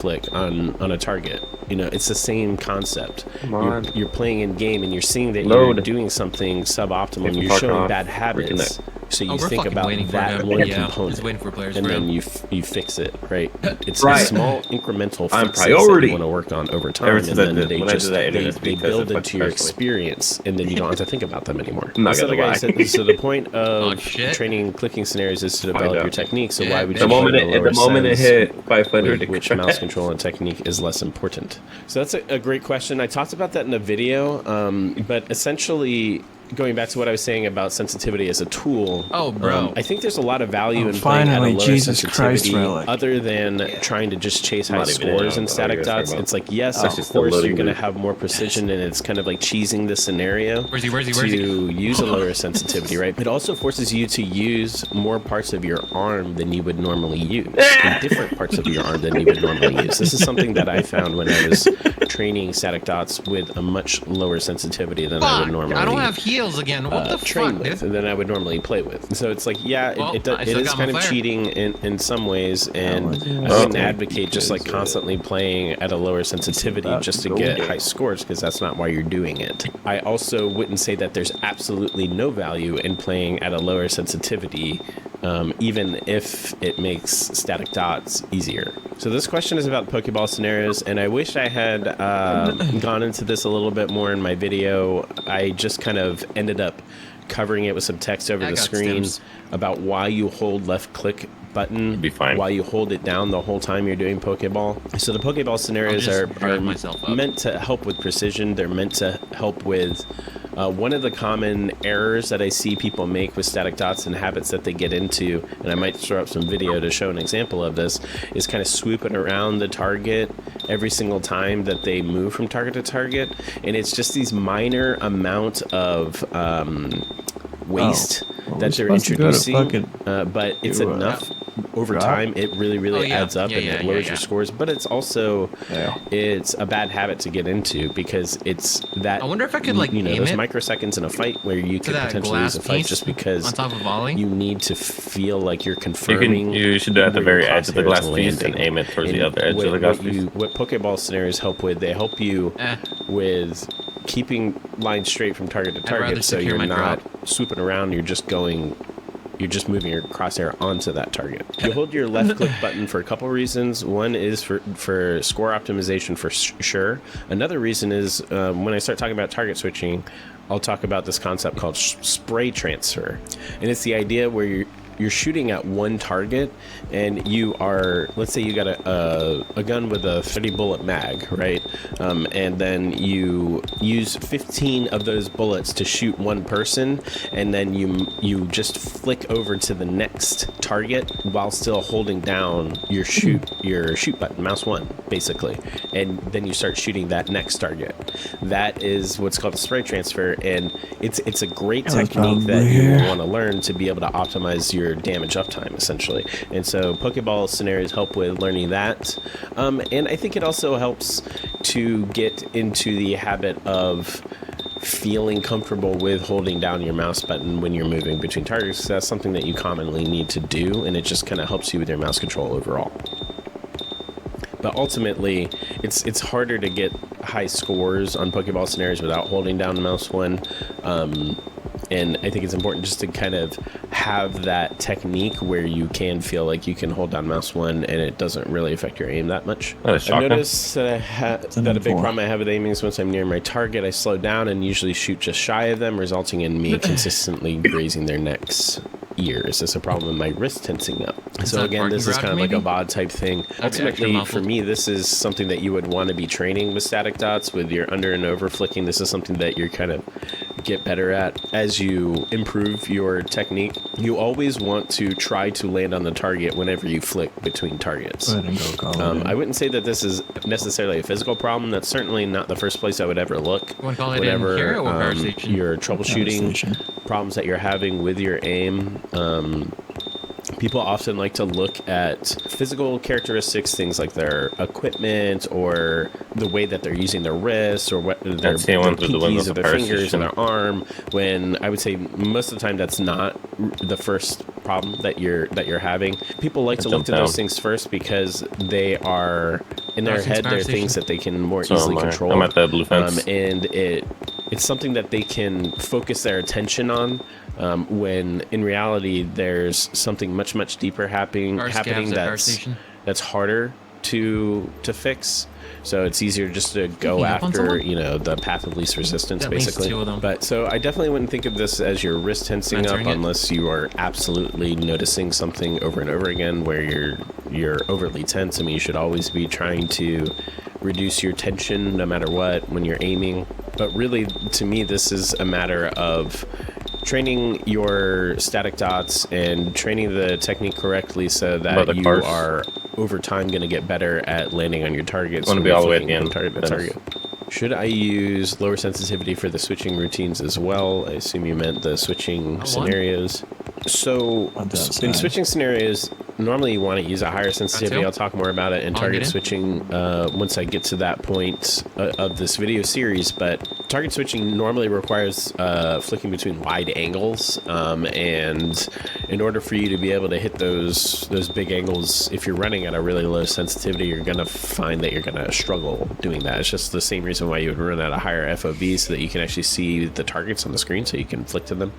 flick on a target. You know, it's the same concept. You're playing in game and you're seeing that you're doing something suboptimal and you're showing bad habits. So you think about that one component, and then you fix it, right? It's a small incremental fixes that you want to work on over time, and then they build into your experience, and then you don't have to think about them anymore. So the point of training clicking scenarios is to develop your technique. So why would you the moment it hit 500, which mouse control and technique is less important? So that's a great question. I talked about that in a video, but essentially, going back to what I was saying about sensitivity as a tool, I think there's a lot of value in playing at a lower sensitivity other than trying to just chase high scores in static dots. It's like, yes, of course, you're going to have more precision, and it's kind of like cheesing the scenario to use a lower sensitivity, right? It also forces you to use more parts of your arm than you would normally use, and different parts of your arm than you would normally use. This is something that I found when I was training static dots with a much lower sensitivity than I would normally. I don't have heals again. What the train fuck, with, than I would normally play with. So it's like, yeah, it is kind of cheating in some ways, and I wouldn't advocate just like constantly playing at a lower sensitivity just to get high scores, because that's not why you're doing it. I also wouldn't say that there's absolutely no value in playing at a lower sensitivity, even if it makes static dots easier. So this question is about Pokeball scenarios, and I wish I had gone into this a little bit more in my video. I just kind of ended up covering it with some text over the screen about why you hold left click button while you hold it down the whole time you're doing Pokeball. So the Pokeball scenarios are meant to help with precision. They're meant to help with one of the common errors that I see people make with static dots and habits that they get into, and I might throw up some video to show an example of this, is kind of swooping around the target every single time that they move from target to target. And it's just these minor amount of waste that they're introducing, but it's enough over time. It really adds up, and it lowers your scores. But it's also it's a bad habit to get into, because it's that, I wonder if I could like there's microseconds in a fight where you could potentially lose a fight just because on top of volley. You need to feel like you're confirming. You should do it at the very edge of the glass piece and aim it towards the other edge of the glass piece. What Pokeball scenarios help with, they help you with keeping lines straight from target to target, so you're not swooping around. You're just moving your crosshair onto that target. You hold your left click button for a couple reasons. One is for score optimization for sure. Another reason is when I start talking about target switching, I'll talk about this concept called spray transfer. And it's the idea where you're shooting at one target, and you are, let's say you got a gun with a 30 bullet mag, right? And then you use 15 of those bullets to shoot one person, and then you just flick over to the next target while still holding down your shoot button, mouse 1, basically. And then you start shooting that next target. That is what's called a spray transfer, and it's a great technique that you want to learn to be able to optimize your damage uptime, essentially. And so Pokeball scenarios help with learning that, and I think it also helps to get into the habit of feeling comfortable with holding down your mouse button when you're moving between targets. That's something that you commonly need to do, and it just kind of helps you with your mouse control overall. But ultimately, it's harder to get high scores on Pokeball scenarios without holding down mouse 1. And I think it's important just to kind of have that technique where you can feel like you can hold down mouse 1 and it doesn't really affect your aim that much. I've noticed that a big problem I have with aiming is once I'm near my target, I slow down and usually shoot just shy of them, resulting in me consistently grazing their necks. Ears. It's a problem with my wrist tensing up. So again, this is kind of like a VOD type thing. Ultimately, for me, this is something that you would want to be training with static dots, with your under and over flicking. This is something that you're kind of get better at as you improve your technique. You always want to try to land on the target whenever you flick between targets. I wouldn't say that this is necessarily a physical problem. That's certainly not the first place I would ever look. Whenever you're troubleshooting problems that you're having with your aim, people often like to look at physical characteristics, things like their equipment or the way that they're using their wrists or what their pinkies of their fingers and their arm, when I would say most of the time that's not the first problem that you're having. People like to look to those things first because they are in their head, there are things that they can more So easily am I. control. I'm at the blue fence. And it's something that they can focus their attention on, when in reality there's something much deeper happening that's harder to fix. So it's easier just to go after, you know, the path of least resistance, basically. But so I definitely wouldn't think of this as your wrist tensing up unless you are absolutely noticing something over and over again where you're overly tense. I mean, you should always be trying to reduce your tension no matter what when you're aiming. But really, to me, this is a matter of training your static dots and training the technique correctly so that you are over time going to get better at landing on your targets. Want to be all the way at the end. Target. Should I use lower sensitivity for the switching routines as well? I assume you meant the switching scenarios. So in switching scenarios, normally you want to use a higher sensitivity. I'll talk more about it in target switching once I get to that point of this video series. But target switching normally requires flicking between wide angles, and in order for you to be able to hit those big angles, if you're running at a really low sensitivity, you're gonna find that you're gonna struggle doing that. It's just the same reason why you would run at a higher FOV, so that you can actually see the targets on the screen, so you can flick to them.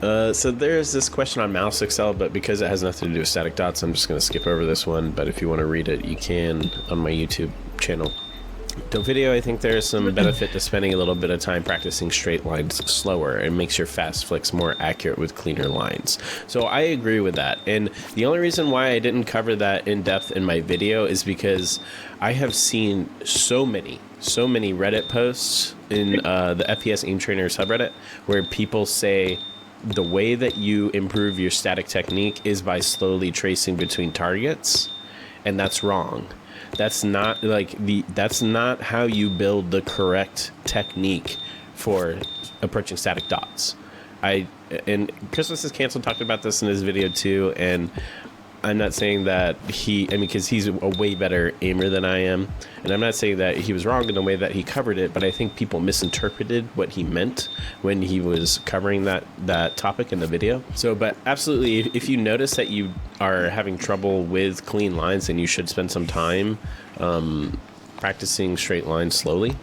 So there's this question on Mouse Excel, but because it has nothing to do with static dots, I'm just going to skip over this one. But if you want to read it, you can on my YouTube channel. Video, I think there's some benefit to spending a little bit of time practicing straight lines slower. It makes your fast flicks more accurate with cleaner lines. So I agree with that. And the only reason why I didn't cover that in depth in my video is because I have seen so many Reddit posts in the FPS Aim Trainer subreddit where people say the way that you improve your static technique is by slowly tracing between targets, and that's wrong. That's not that's not how you build the correct technique for approaching static dots. And Christmas is Canceled talked about this in his video too, and I'm not saying that because he's a way better aimer than I am, and I'm not saying that he was wrong in the way that he covered it, but I think people misinterpreted what he meant when he was covering that topic in the video. So, but absolutely, if you notice that you are having trouble with clean lines, then you should spend some time practicing straight lines slowly.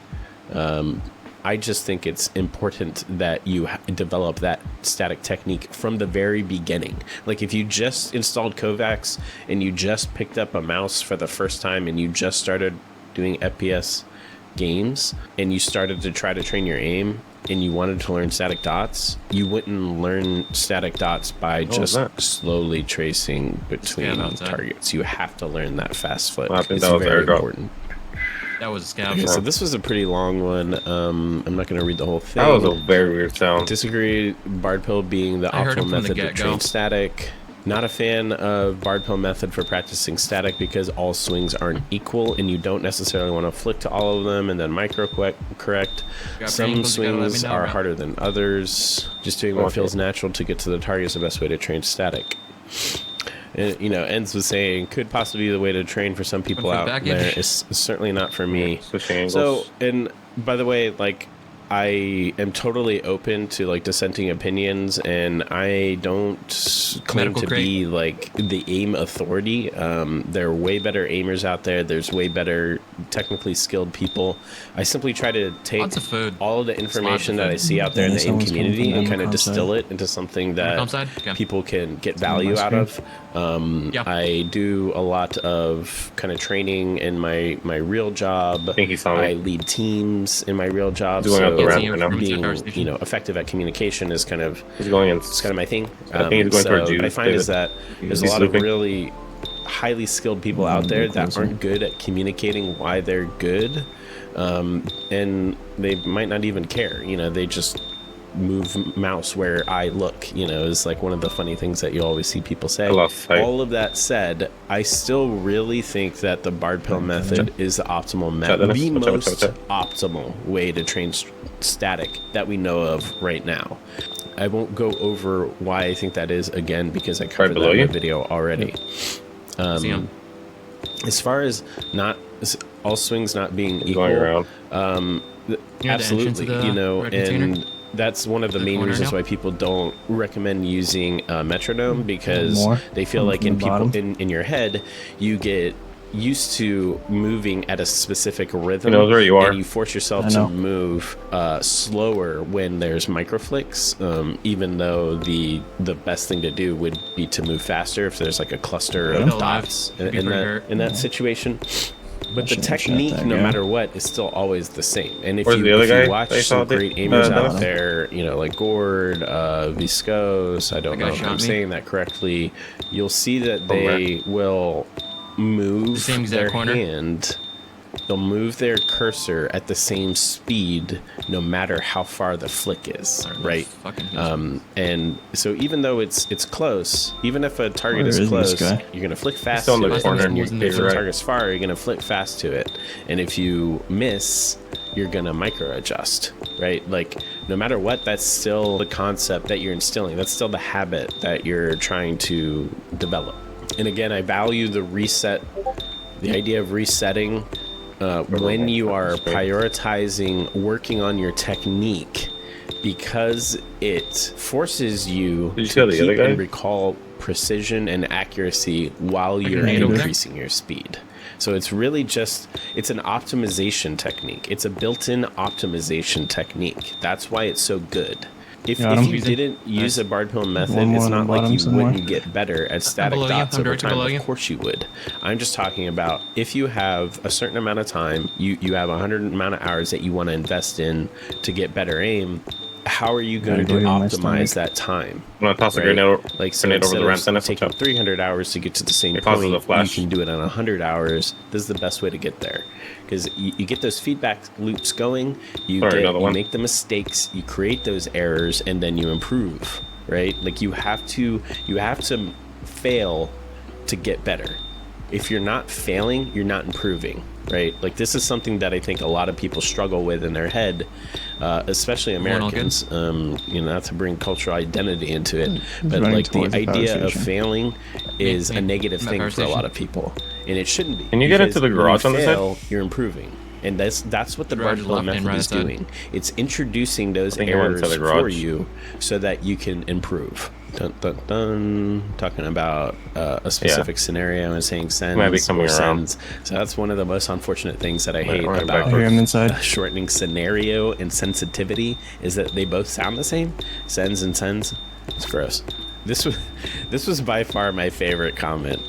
I just think it's important that you develop that static technique from the very beginning. Like if you just installed Kovacs and you just picked up a mouse for the first time and you just started doing FPS games and you started to try to train your aim and you wanted to learn static dots, you wouldn't learn static dots by just slowly tracing between targets. You have to learn that fast flick. It's very important. That was a scout. Okay, so this was a pretty long one. I'm not going to read the whole thing. That was a very weird sound. Disagree Bardpill being the optimal method to train static. Not a fan of Bardpill method for practicing static because all swings aren't equal and you don't necessarily want to flick to all of them and then micro correct. Some swings are harder than others. Just doing what feels natural to get to the target is the best way to train static. And, you know, Ends was saying could possibly be the way to train for some people out there. It's certainly not for me. So, and by the way, like, I am totally open to like dissenting opinions, and I don't claim to be like the aim authority. There are way better aimers out there. There's way better technically skilled people. I simply try to take all of the information that I see out there in the aim community and kind of distill it into something that people can get value out of. I do a lot of kind of training in my real job. I lead teams in my real job. So being, you know, effective at communication is kind of my thing. What I find is that there's a lot of really highly skilled people out there that aren't good at communicating why they're good, and they might not even care. You know, they just move mouse where I look, you know, is like one of the funny things that you always see people say. All of that said, I still really think that the Bardpill method is the optimal method, the most optimal way to train static that we know of right now. I won't go over why I think that is again because I covered that in the video already. As far as not all swings not being equal, absolutely, you know, and that's one of the main reasons why people don't recommend using metronome, because they feel like in your head you get used to moving at a specific rhythm, He knows where you are. and you force yourself to move slower when there's microflicks, even though the best thing to do would be to move faster if there's like a cluster of dots in that situation. But the technique, no matter what, is still always the same. And if you watch some great aimers out there, you know, like Gord, Viscose, I don't know if I'm saying that correctly, you'll see that they will move their hand. They'll move their cursor at the same speed no matter how far the flick is, right? And so even though it's close, even if a target is close, you're going to flick fast to it. If the target's far, you're going to flick fast to it. And if you miss, you're going to micro adjust, right? Like no matter what, that's still the concept that you're instilling. That's still the habit that you're trying to develop. And again, I value the reset, the idea of resetting when you are prioritizing working on your technique, because it forces you to keep and recall precision and accuracy while you're increasing your speed. So it's really just, it's an optimization technique. It's a built-in optimization technique. That's why it's so good. If you didn't use a Bardpillen method, it's not like you wouldn't get better at static dots over time. Of course you would. I'm just talking about if you have a certain amount of time, you have 100 amount of hours that you want to invest in to get better aim. How are you going to optimize that time? I'm gonna toss a grenade, like instead of taking 300 hours to get to the same point, you can do it in 100 hours. This is the best way to get there, because you get those feedback loops going. You make the mistakes, you create those errors, and then you improve. Right? Like you have to fail to get better. If you're not failing, you're not improving, right? Like this is something that I think a lot of people struggle with in their head, especially Americans. You know, not to bring cultural identity into it, but like the idea of failing is a negative thing for a lot of people, and it shouldn't be. Can you get into the garage on this side? You're improving. And that's what the Bardpillen method is doing. It's introducing those errors for you so that you can improve. Dun, dun, dun. Talking about a specific scenario and saying sends or sends. So that's one of the most unfortunate things that I hate about shortening scenario and sensitivity is that they both sound the same. Sends and sends. It's gross. This was by far my favorite comment.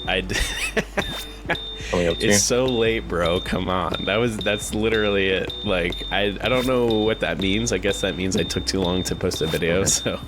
It's so late, bro. Come on. That's literally it. Like I don't know what that means. I guess that means I took too long to post a video, so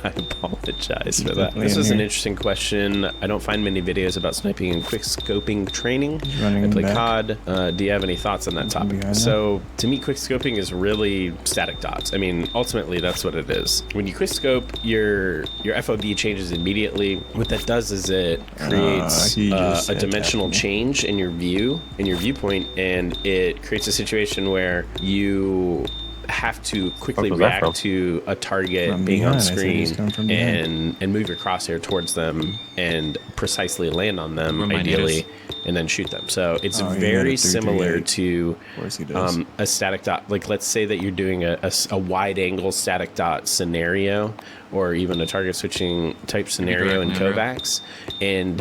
I apologize for that. This was an interesting question. I don't find many videos about sniping and quick scoping training. I play COD. Do you have any thoughts on that topic? So to me, quick scoping is really static dots. I mean, ultimately that's what it is. When you quick scope, your FOV changes immediately. What that does is it creates a dimensional change in your viewpoint, and it creates a situation where you have to quickly react to a target being on screen and move your crosshair towards them and precisely land on them, ideally, and then shoot them. So it's very similar to a static dot. Like let's say that you're doing a wide angle static dot scenario, or even a target switching type scenario in Kovacs, and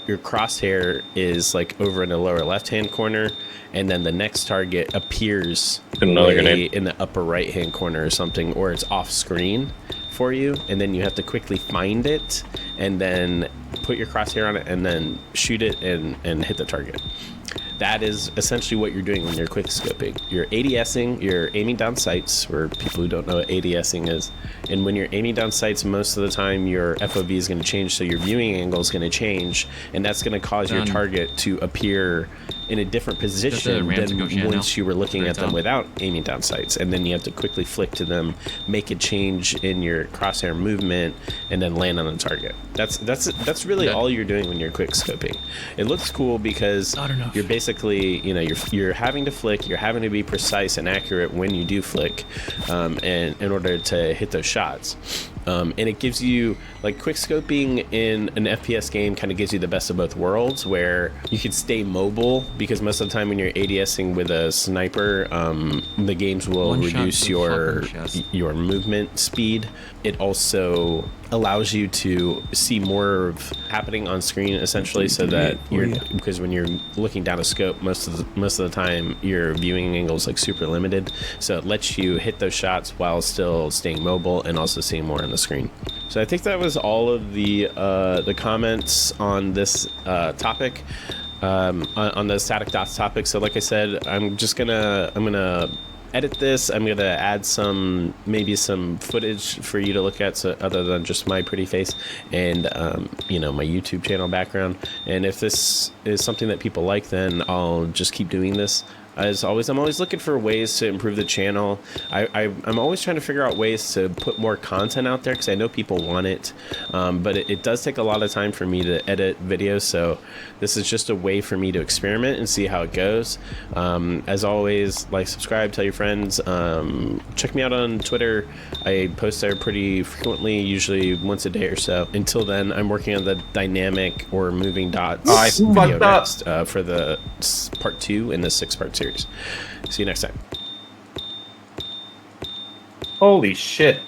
your crosshair is like over in the lower left hand corner, and then the next target appears in the upper right hand corner or something, or it's off screen for you, and then you have to quickly find it and then put your crosshair on it and then shoot it and hit the target. That is essentially what you're doing when you're quick scoping. You're ADSing, you're aiming down sights, for people who don't know what ADSing is. And when you're aiming down sights, most of the time your FOV is going to change, so your viewing angle is going to change, and that's going to cause your target to appear in a different position than once you were looking at them without aiming down sights. And then you have to quickly flick to them, make a change in your crosshair movement, and then land on the target. That's really all you're doing when you're quick scoping. It looks cool because you're basically, you know, you're having to flick, you're having to be precise and accurate when you do flick, and in order to hit those shots. And it gives you, like, quick scoping in an FPS game kind of gives you the best of both worlds, where you can stay mobile, because most of the time when you're ADSing with a sniper, the games will reduce your movement speed. It also allows you to see more of happening on screen, essentially, so that because when you're looking down a scope, most of the time your viewing angle is like super limited, so it lets you hit those shots while still staying mobile and also seeing more on the screen. So I think that was all of the comments on this topic, on the static dots topic. So like I said, I'm gonna edit this. I'm gonna add maybe some footage for you to look at, so other than just my pretty face and my YouTube channel background. And if this is something that people like, then I'll just keep doing this. As always, I'm always looking for ways to improve the channel. I'm always trying to figure out ways to put more content out there because I know people want it, but it does take a lot of time for me to edit videos, so this is just a way for me to experiment and see how it goes. As always, like, subscribe, tell your friends. Check me out on Twitter. I post there pretty frequently, usually once a day or so. Until then, I'm working on the dynamic or moving dots video next for the part 2 in the 6-part series. See you next time. Holy shit.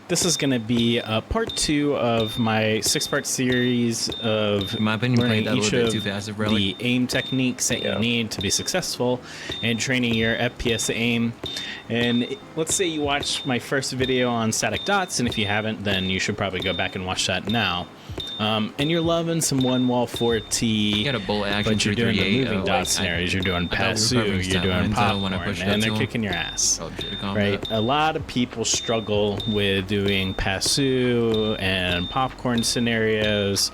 This is going to be part 2 of my 6-part series of in my opinion, learning each of too fast, the aim techniques that you need to be successful and training your FPS aim. And let's say you watched my first video on static dots, and if you haven't, then you should probably go back and watch that now. And you're loving some one wall 4T, got a bullet action, but you're doing the moving dot scenarios, you're doing PASU, you're doing popcorn, and they're kicking your ass, right? A lot of people struggle with doing PASU and popcorn scenarios.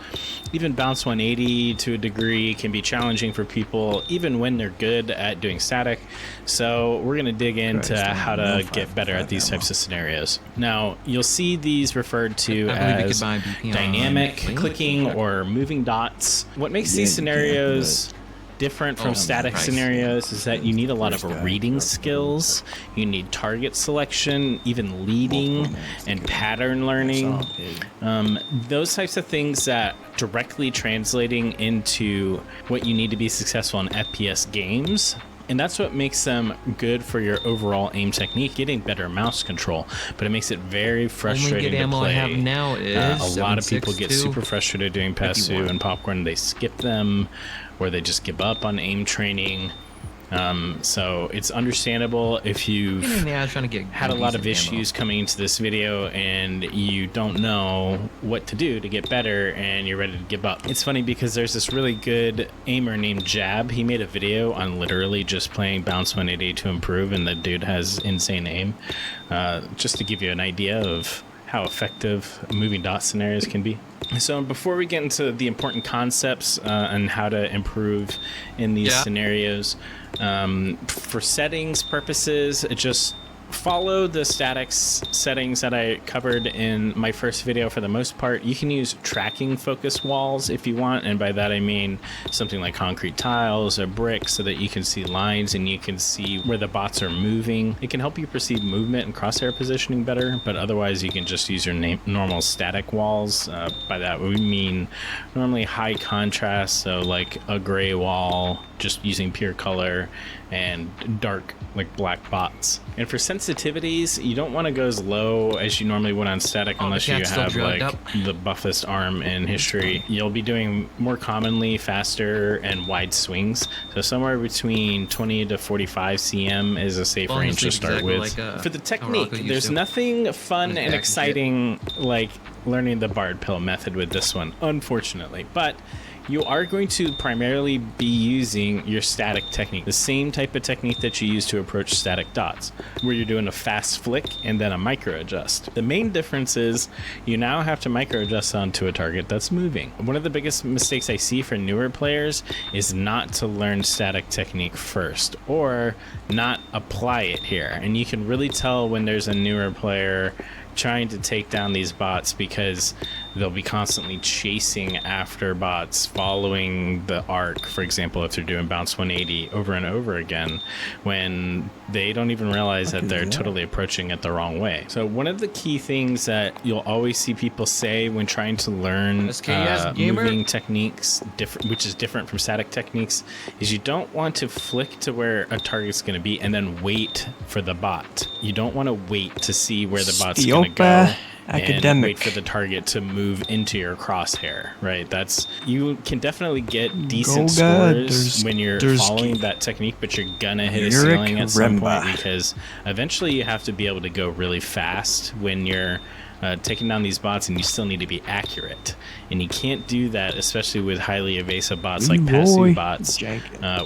Even Bounce 180 to a degree can be challenging for people, even when they're good at doing static. So we're going to dig into how to get better at these types of scenarios. Now, you'll see these referred to as dynamic clicking or moving dots. What makes these scenarios different from static scenarios is that you need a lot of reading skills, you need target selection, even leading and pattern learning. Those types of things that directly translating into what you need to be successful in FPS games. And that's what makes them good for your overall aim technique, getting better mouse control. But it makes it very frustrating to play. I have now is a lot of people get super frustrated doing PASU and popcorn. They skip them, or they just give up on aim training. So it's understandable if you've had a lot of issues coming into this video and you don't know what to do to get better and you're ready to give up. It's funny because there's this really good aimer named Jab. He made a video on literally just playing Bounce 180 to improve, and the dude has insane aim. Just to give you an idea of how effective moving dot scenarios can be. So before we get into the important concepts and how to improve in these scenarios, for settings purposes, just follow the statics settings that I covered in my first video for the most part. You can use tracking focus walls if you want, and by that I mean something like concrete tiles or bricks so that you can see lines and you can see where the bots are moving. It can help you perceive movement and crosshair positioning better, but otherwise you can just use your normal static walls. By that we mean normally high contrast, so like a gray wall just using pure color, and dark like black bots. And for sensitivities, you don't want to go as low as you normally would on static unless you have like the buffest arm in history. You'll be doing more commonly faster and wide swings, so somewhere between 20 to 45 cm is a safe range to start with. For the technique, there's nothing fun and exciting like learning the Bard Pill method with this one, unfortunately, but you are going to primarily be using your static technique, the same type of technique that you use to approach static dots, where you're doing a fast flick and then a micro adjust. The main difference is you now have to micro adjust onto a target that's moving. One of the biggest mistakes I see for newer players is not to learn static technique first, or not apply it here. And you can really tell when there's a newer player trying to take down these bots because they'll be constantly chasing after bots, following the arc, for example, if they're doing bounce 180 over and over again, when they don't even realize that they're totally approaching it the wrong way. So one of the key things that you'll always see people say when trying to learn moving techniques, which is different from static techniques, is you don't want to flick to where a target's going to be and then wait for the bot. You don't want to wait to see where the bot's going to go and wait for the target to move into your crosshair, right? You can definitely get decent scores when you're following that technique, but you're gonna hit a ceiling at some point, because eventually you have to be able to go really fast when you're taking down these bots, and you still need to be accurate. And you can't do that, especially with highly evasive bots like passive bots,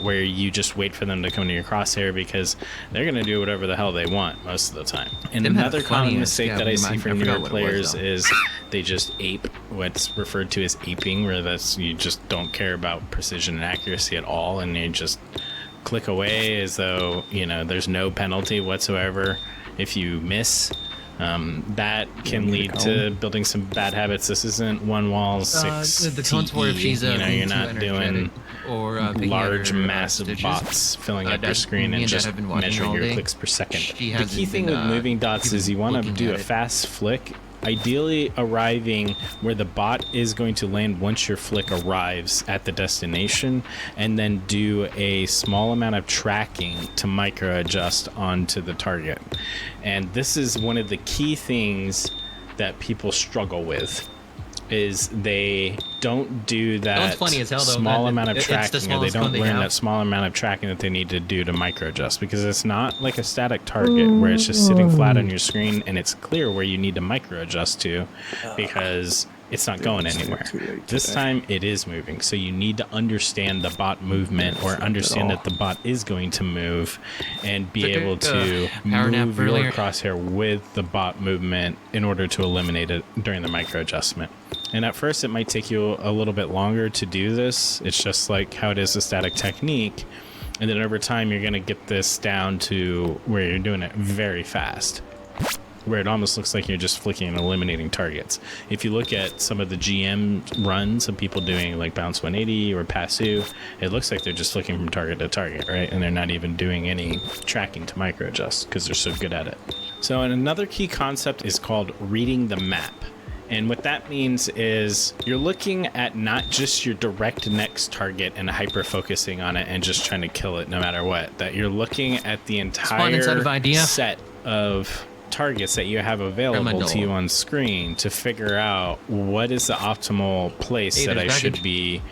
where you just wait for them to come to your crosshair, because they're going to do whatever the hell they want most of the time. And another common mistake that I see from newer players is they just ape what's referred to as aping, where you just don't care about precision and accuracy at all, and you just click away as though, there's no penalty whatsoever if you miss. That can lead to building some bad habits. This isn't one wall 6 the cones for if she's you're not doing large massive bots filling up your screen and just measuring your clicks per second. The key thing with moving dots is you want to do a fast flick, ideally arriving where the bot is going to land once your flick arrives at the destination, and then do a small amount of tracking to micro adjust onto the target. And this is one of the key things that people struggle with, is they don't do that small amount of tracking, or they don't learn that small amount of tracking that they need to do to micro adjust, because it's not like a static target where it's just sitting flat on your screen and it's clear where you need to micro adjust to, because it's not going anywhere. This time it is moving, so you need to understand the bot movement, or understand that the bot is going to move, and be able to move your crosshair with the bot movement in order to eliminate it during the micro adjustment. And at first it might take you a little bit longer to do this. It's just like how it is a static technique. And then over time you're going to get this down to where you're doing it very fast, where it almost looks like you're just flicking and eliminating targets. If you look at some of the GM runs of people doing like bounce 180 or passive, it looks like they're just flicking from target to target, right? And they're not even doing any tracking to micro adjust because they're so good at it. So another key concept is called reading the map. And what that means is you're looking at not just your direct next target and hyper focusing on it and just trying to kill it no matter what. That you're looking at the entire set of targets that you have available to you on screen to figure out what is the optimal place that I should be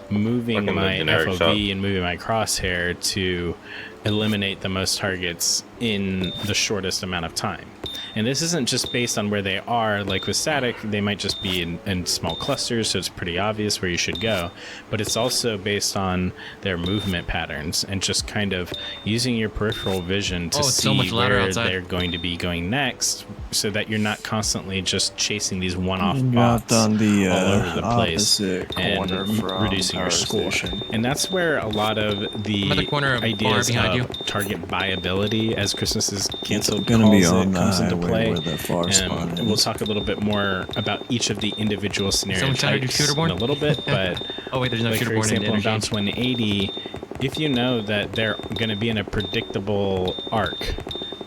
moving my FOV and moving my crosshair to eliminate the most targets in the shortest amount of time. And this isn't just based on where they are. Like with static, they might just be in small clusters, so it's pretty obvious where you should go. But it's also based on their movement patterns and just kind of using your peripheral vision to see where they're going to be going next, so that you're not constantly just chasing these one-off bots all over the place and reducing your score. And that's where a lot of the ideas of target viability, as Christmas's canceled calls it, comes into play. And we'll talk a little bit more about each of the individual scenario types in a little bit, but there's no like for example in Bounce 180, if you know that they're going to be in a predictable arc,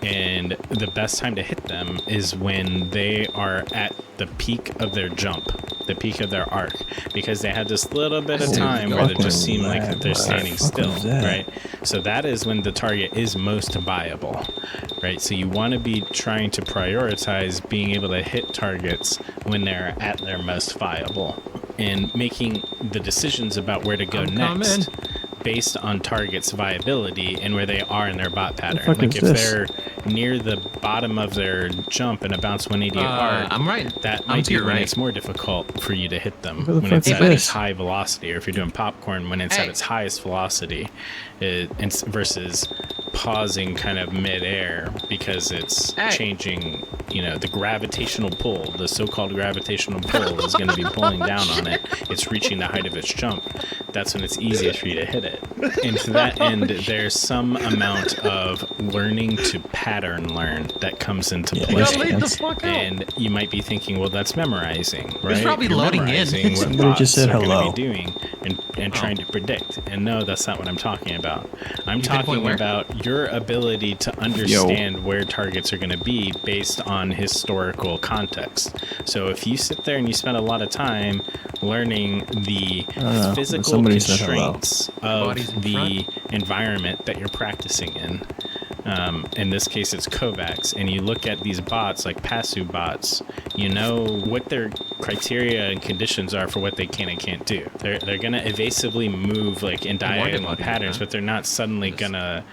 and the best time to hit them is when they are at the peak of their jump, the peak of their arc, because they had this little bit of time where they just seem like that they're standing still, right? So that is when the target is most viable, right? So you want to be trying to prioritize being able to hit targets when they're at their most viable, and making the decisions about where to go next based on targets' viability and where they are in their bot pattern. Like if they're near the bottom of their jump in a bounce 180 arc, that might be when it's more difficult for you to hit them when it's at its high velocity, or if you're doing popcorn when it's at its highest velocity, versus pausing kind of mid-air because it's changing, the gravitational pull, the so-called gravitational pull is going to be pulling down on it. It's reaching the height of its jump. That's when it's easiest for you to hit it. And to that end, there's some amount of learning to pattern learn that comes into play. And you might be thinking, well, that's memorizing, right? It's probably loading in. Somebody just said hello. Be doing and trying to predict. And no, that's not what I'm talking about. I'm talking about your ability to understand where targets are going to be based on historical context. So if you sit there and you spend a lot of time learning the physical constraints of the environment that you're practicing in this case it's Kovacs, and you look at these bots like PASU bots, you know what their criteria and conditions are for what they can and can't do. They're going to evasively move like in diagonal patterns, but they're not suddenly going to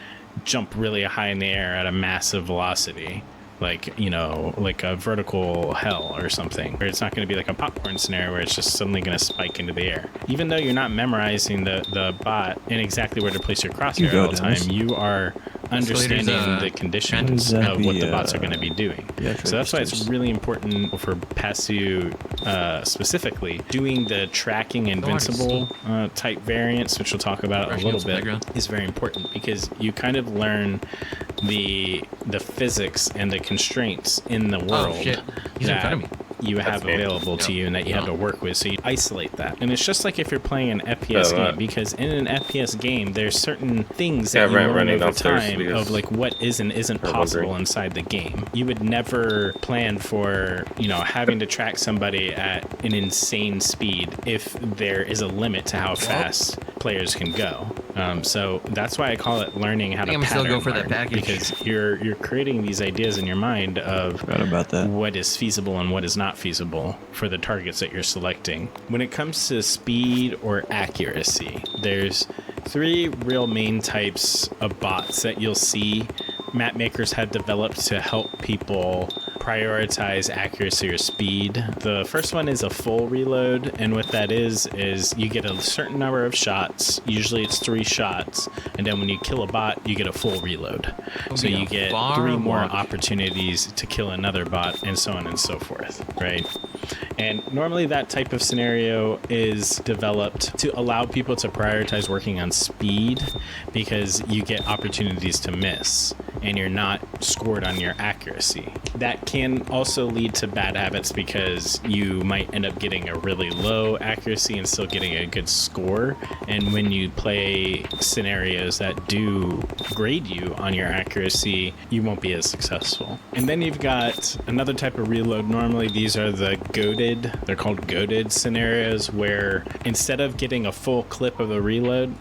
jump really high in the air at a massive velocity. Like a vertical hell or something, where it's not going to be like a popcorn scenario where it's just suddenly going to spike into the air. Even though you're not memorizing the bot and exactly where to place your crosshair all the time, you are understanding the conditions of what the bots are going to be doing. So that's why it's really important for PASU specifically. Doing the tracking invincible type variants, which we'll talk about a little bit, is very important because you kind of learn the physics and the constraints in the world that you have available to you and that you have to work with, so you isolate that. And it's just like if you're playing an FPS game, because in an FPS game there's certain things that you learn over time of like what is and isn't possible inside the game. You would never plan for having to track somebody at an insane speed if there is a limit to how fast players can go. So that's why I call it learning how to pattern learn, because you're creating these ideas in your mind of what is feasible and what is not feasible for the targets that you're selecting. When it comes to speed or accuracy, there's 3 real main types of bots that you'll see map makers have developed to help people prioritize accuracy or speed. The first one is a full reload, and what that is you get a certain number of shots, usually it's 3 shots, and then when you kill a bot you get a full reload. So you get 3 more opportunities to kill another bot, and so on and so forth, right? And normally that type of scenario is developed to allow people to prioritize working on speed, because you get opportunities to miss and you're not scored on your accuracy. That can also lead to bad habits because you might end up getting a really low accuracy and still getting a good score. And when you play scenarios that do grade you on your accuracy, you won't be as successful. And then you've got another type of reload. Normally these are the goaded, they're called goaded scenarios, where instead of getting a full clip of the reload,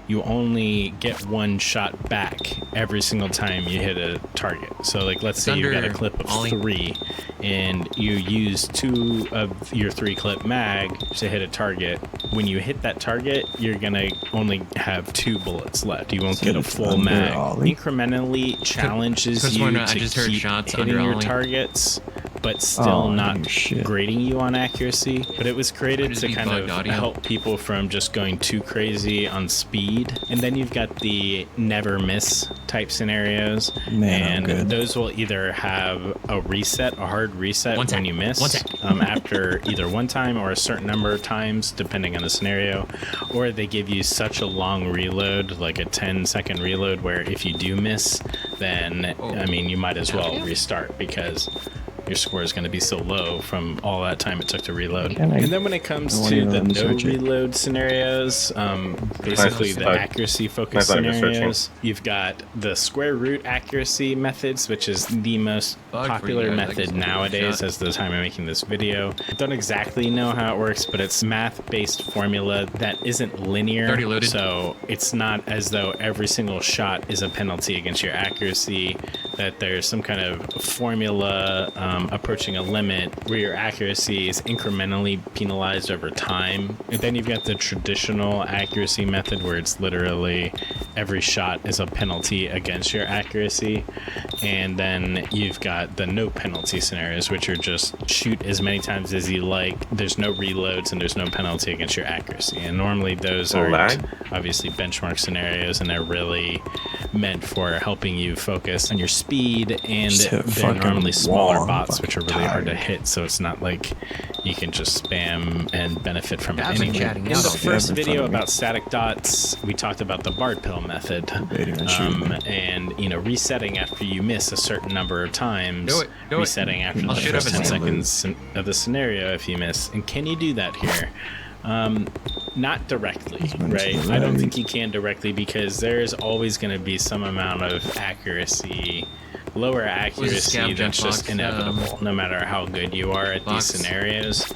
you only get 1 shot back every single time you hit a target. So like, let's say you got a clip of 3 and you use 2 of your 3 clip mag to hit a target. When you hit that target, you're gonna only have 2 bullets left. You won't get a full mag. Incrementally challenges you to keep hitting your targets, but still not grading you on accuracy. But it was created to kind of help people from just going too crazy on speed. And then you've got the never miss type scenarios, and those will either have a reset, a hard reset when you miss after either 1 time or a certain number of times depending on the scenario, or they give you such a long reload, like a 10-second reload, where if you do miss, then I mean you might as well restart because your score is going to be so low from all that time it took to reload. And then when it comes to the no reload scenarios, basically the accuracy focused scenarios, you've got the square root accuracy methods, which is the most popular method nowadays as the time I'm making this video. I don't exactly know how it works, but it's math-based formula that isn't linear. So it's not as though every single shot is a penalty against your accuracy, that there's some kind of formula approaching a limit where your accuracy is incrementally penalized over time. And then you've got the traditional accuracy method where it's literally every shot is a penalty against your accuracy. And then you've got the no penalty scenarios, which are just shoot as many times as you like. There's no reloads and there's no penalty against your accuracy. And normally those are obviously benchmark scenarios, and they're really meant for helping you focus on your speed, and Just hit they're fucking normally smaller wall. bots, which are really hard to Tired. hit, so it's not like you can just spam and benefit from it I've been anyway. chatting In out the all day. first Yeah, in front video of me. about static dots, we talked about the Bard Pill method, Debating and shooting. and resetting after you miss a certain number of times, Do it. resetting after I'll the shoot first up 10 his hand. seconds of the scenario if you miss. And can you do that here? Not directly, went to right? the I don't right. think you can directly because there's always going to be some amount of accuracy, lower accuracy scab that's junk just box, inevitable, no matter how good you are at box. these scenarios.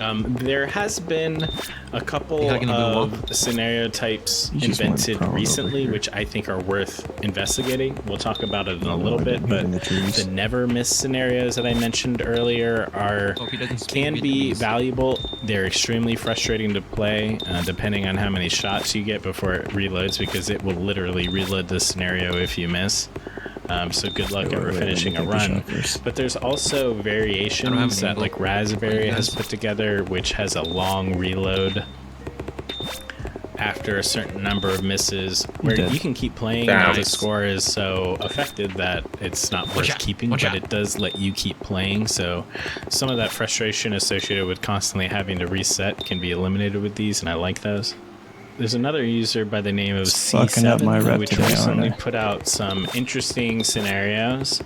There has been a couple You gotta get a blue wall. of scenario types You just went invented prone over recently, here. which I think are worth investigating. We'll talk about it in a Oh, little I bit, didn't but hit in the trees. the never miss scenarios that I mentioned earlier Hope he doesn't speak can be Vietnamese. valuable. They're extremely frustrating to play, depending on how many shots you get before it reloads, because it will literally reload the scenario if you miss. So good luck Wait, ever wait, let me finishing a take the run. shot first. But there's also variations that angle. like Raspberry has Yes. put together, which has a long reload after a certain number of misses, where Dead. you can keep playing Damn. and the score is so affected that it's not worth out, keeping, watch but out. it does let you keep playing. So some of that frustration associated with constantly having to reset can be eliminated with these, and I like those. There's another user by the name of Just fucking up my C7, rep which today, aren't recently I? put out some interesting scenarios,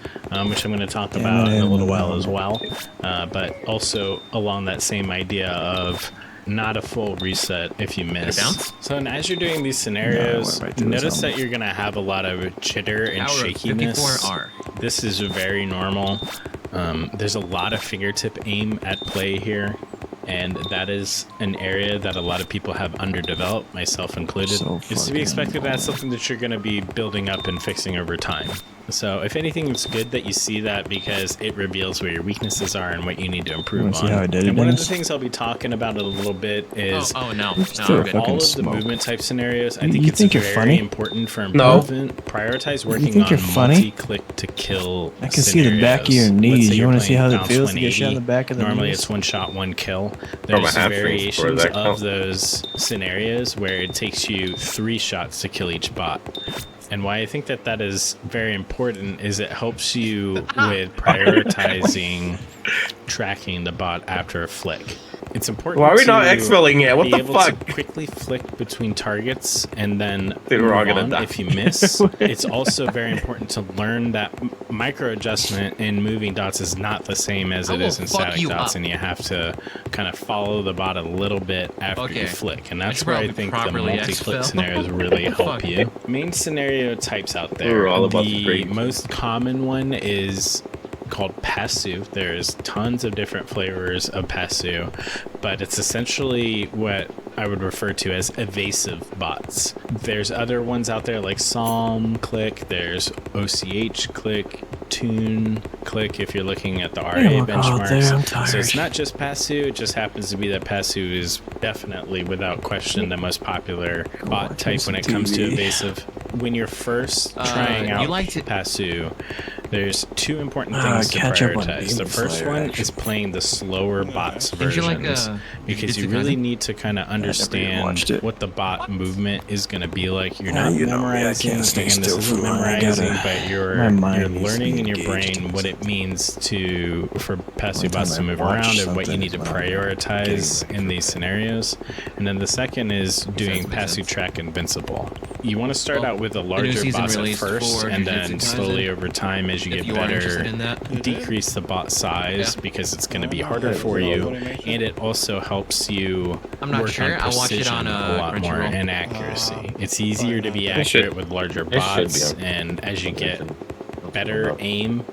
which I'm going to talk Damn about it, in a little Eminem. while as well. But also along that same idea of not a full reset if you miss. bounce? So and as you're doing these scenarios, right through the notice zone. that you're going to have a lot of jitter and Power of shakiness. 54R. This is very normal. There's a lot of fingertip aim at play here, and that is an area that a lot of people have underdeveloped, myself included. So It's to fucking be expected that's annoying. something that you're going to be building up and fixing over time. So if anything, it's good that you see that because it reveals where your weaknesses are and what you need to improve wanna see on. how I did it, And one of the Dennis? things I'll be talking about in a little bit is Oh no. Just No, throw I'm a good. fucking all of the smoke. movement type scenarios. I You- think you it's think you're very funny? important for No. improvement. Prioritize working think on you're funny? multi-click to kill. I can see the back of your scenarios. knees. Let's say You you're wanna see playing how it Bounce feels to get shot in 180. the back of the Normally knees? it's one shot, one kill. my There's hamstrings, variations where does that of count? those scenarios where it takes you 3 shots to kill each bot. And why I think that that is very important is it helps you with prioritizing tracking the bot after a flick. It's important. Why are we not to exfilling it? What be the able fuck? to quickly flick between targets and then Dude, we're all move gonna on die. if you miss. It's also very important to learn that micro adjustment in moving dots is not the same as I it will is in fuck static you dots, up. and you have to kind of follow the bot a little bit after Okay. you flick, and that's should where I probably think the properly multi-click exfil. scenarios really help Fuck. you. Main scenario types out there. We're all about the the grades. most common one is called Pasu. There's tons of different flavors of Pasu, but it's essentially what I would refer to as evasive bots. There's other ones out there like Psalm Click, there's OCH Click, Tune Click if you're looking at the RA Hey, look out there, I'm benchmarks. So it's tired. not just Pasu, it just happens to be that Pasu is definitely, without question, the most popular bot watching type some when it comes to TV. evasive. When you're first trying you out liked it. Pasu, there's 2 important Ah, things to catch up on prioritize. Demon The first Slayer, one actually. is playing the slower bots Didn't you like, versions because you Jujutsu really Kaisen? need to kind of even understand watched it. what the bot movement is going to be like. You're Yeah, not you know me, I memorizing, can't stay and this still isn't for long. I memorizing, gotta- but my you're mind needs to learning be in your engaged brain in what this. it means for Pasu One bots time to I move watched around and what you something need to when I'm prioritize getting in these scenarios. And then the second is doing makes Pasu sense. Track Invincible. You want to start Well, out with the new larger season bots at released first, for and Jujutsu then Kaisen. slowly over time as you If get you are better, interested in that. decrease the bot size Yeah. because it's going to be harder for you, and it also helps you I'm not work sure. on I watched it precision on, a lot more Crunchyroll. and accuracy. It's easier to be It accurate should- with larger it should be bots, on- and as you get Mention. better aim,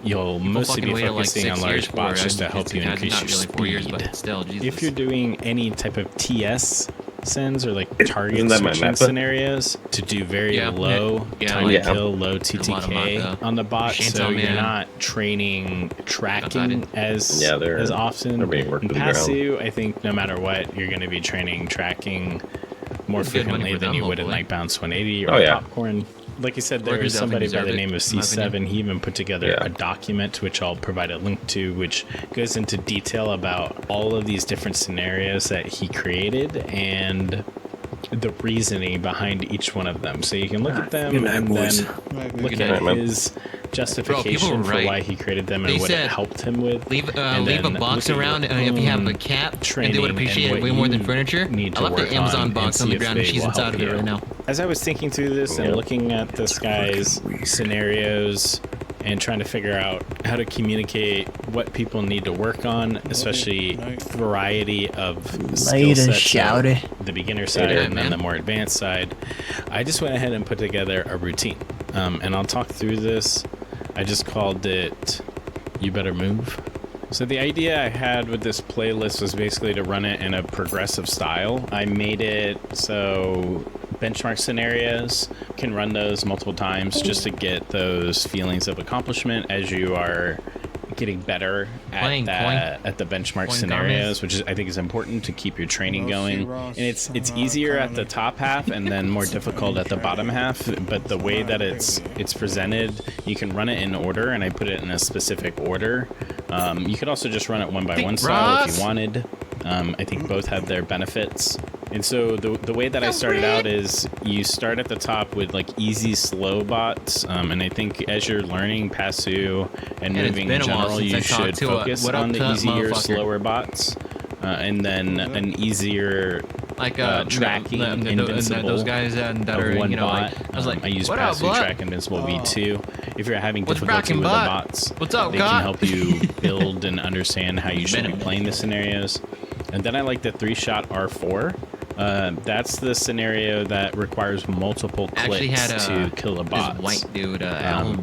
you'll mostly be fucking waited like focusing 6 on years large for bots it. just to help you Jujutsu Kaisen, increase not your really 4 years, speed. but still, Jesus. If you're doing any type of TS sends or like target Isn't that my switching method? scenarios to do very Yeah, low yeah, time like- to kill, low a lot of TTK manga. on the bot, Chainsaw so you're Man. not training tracking Got it. as Yeah, they're- as often. they're being worked In to the ground. Pasu, I think no matter what, you're going to be training tracking more It's good money frequently for than them, you would in hopefully. like Bounce 180 or Oh, yeah. Popcorn. Like you said, there Workers was somebody by the definitely name of deserve it, in my C7. He even put together Yeah. a document, which I'll provide a link to, which goes into detail about all of these different scenarios that he created and the reasoning behind each one of them. So you can look at them good night, and boys. then look at his justification for why he created them and what it helped him with. Leave a box around, and if you have a cat, and they would appreciate it way more than furniture. I left the Amazon box on the ground, and she's inside of it right now. As I was thinking through this and looking at this guy's scenarios and trying to figure out how to communicate what people need to work on, especially variety of skill sets, the beginner side and then the more advanced side, I just went ahead and put together a routine. And I'll talk through this. I just called it You Better Move. So the idea I had with this playlist was basically to run it in a progressive style. I made it so benchmark scenarios can run those multiple times just to get those feelings of accomplishment as you are getting better at the benchmark scenarios, which is, I think, is important to keep your training going. And it's easier at the top half and then more difficult at the bottom half. But the way that it's presented, you can run it in order, and I put it in a specific order. You could also just run it one by one style if you wanted. I think both have their benefits. And so the way that I started out is you start at the top with like easy slow bots, and I think as you're learning Pasu and moving in general, you should focus on the easier, slower bots, and then an easier tracking invincible those guys that are, one you know, bot. I was like, I use what Pasu up, track invincible V2. If you're having difficulty with the bots, what's up, they can help you build and understand how you should be playing the scenarios. And then I like the 3-shot R4. That's the scenario that requires multiple clicks to kill a bot. This white dude,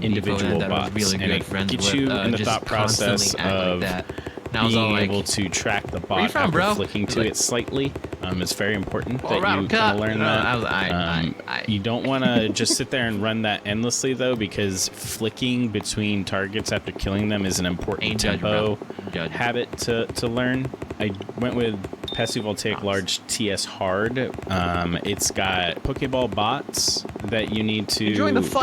individual bots, really and good it friends gets with, you in the thought process of being able to track the bot after flicking to it slightly. It's very important that you kind of learn that. You don't want to just sit there and run that endlessly, though, because flicking between targets after killing them is an important tempo habit to learn. I went with Pasu Voltaic Large TS Hard. It's got Pokeball bots that you need to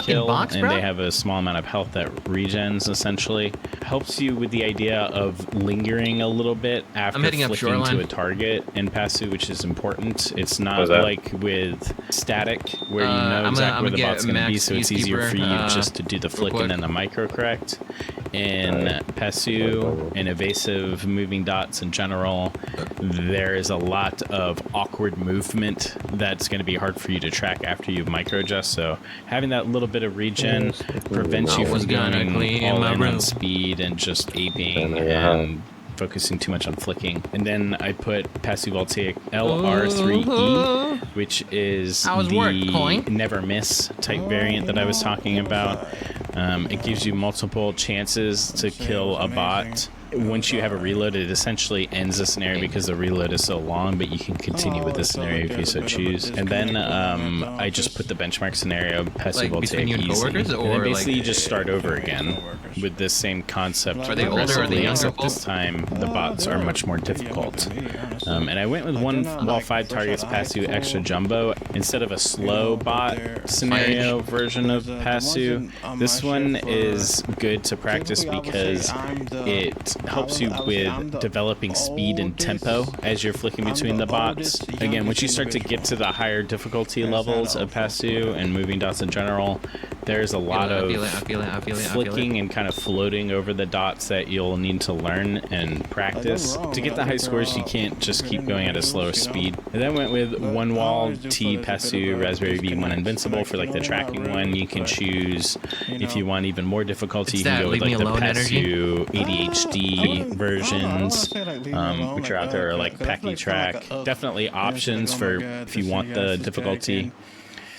kill, and they have a small amount of health that regens, essentially. Helps you with the idea of lingering a little bit after flicking to a target in Pasu, which is important. It's not like with Static, where you know exactly where the bot's going to be, so it's easier for you just to do the flick and then the micro correct. In Pasu and evasive moving dots in general, there is a lot of awkward movement that's going to be hard for you to track after you micro adjust. So having that little bit of regen prevents you from going all in on speed and just aping and focusing too much on flicking. And then I put Pasu Voltaic LR3E, which is the never miss type variant that I was talking about. It gives you multiple chances to kill a bot. Once you have a reload, it essentially ends the scenario because the reload is so long, but you can continue with the scenario if you so choose. And then I just put the benchmark scenario, Pasu Voltaic easy. And then basically you just start over again with this same concept. Are they older or are they younger? Except this time the bots are much more difficult. And I went with one wall 5 targets Pasu Extra Jumbo instead of a slow bot scenario version of Pasu. This one is good to practice because it helps you with developing speed and tempo as you're flicking between the bots. Again, once you start to get to the higher difficulty levels of Pasu and moving dots in general, there's a lot of flicking and kind of floating over the dots that you'll need to learn and practice. To get the high scores, you can't just keep going at a slower speed. And then went with one wall T Pasu Raspberry V1 Invincible for like the tracking one. You can choose if you want even more difficulty. You can go with like the Pasu ADHD versions, which are out there, or like Packy Track. Definitely options for if you want the difficulty.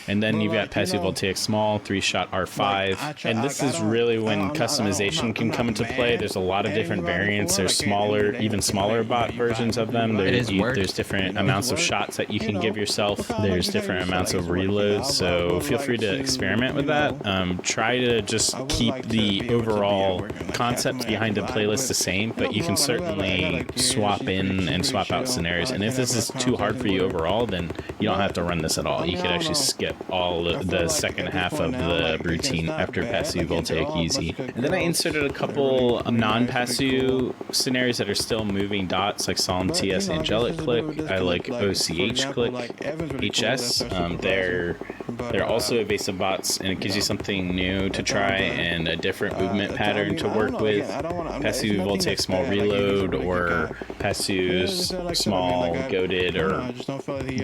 And then you've got Pasu Voltaic Small, 3-shot R5. And this is really when customization can come into play. There's a lot of different variants. There's smaller, even smaller bot versions of them. There's different amounts of shots that you can give yourself. There's different amounts of reloads. So feel free to experiment with that. Try to just keep the overall concept behind the playlist the same, but you can certainly swap in and swap out scenarios. And if this is too hard for you overall, then you don't have to run this at all. You could actually skip all of the second half of the routine after Pasu Voltaic Easy. And then I inserted a couple non-Pasu scenarios that are still moving dots, like Solemn TS Angelic Click. I like OCH Click, HS. They're also evasive bots, and it gives you something new to try and a different movement pattern to work with. Pasu Voltaic Small Reload or Pasu's Small Goaded are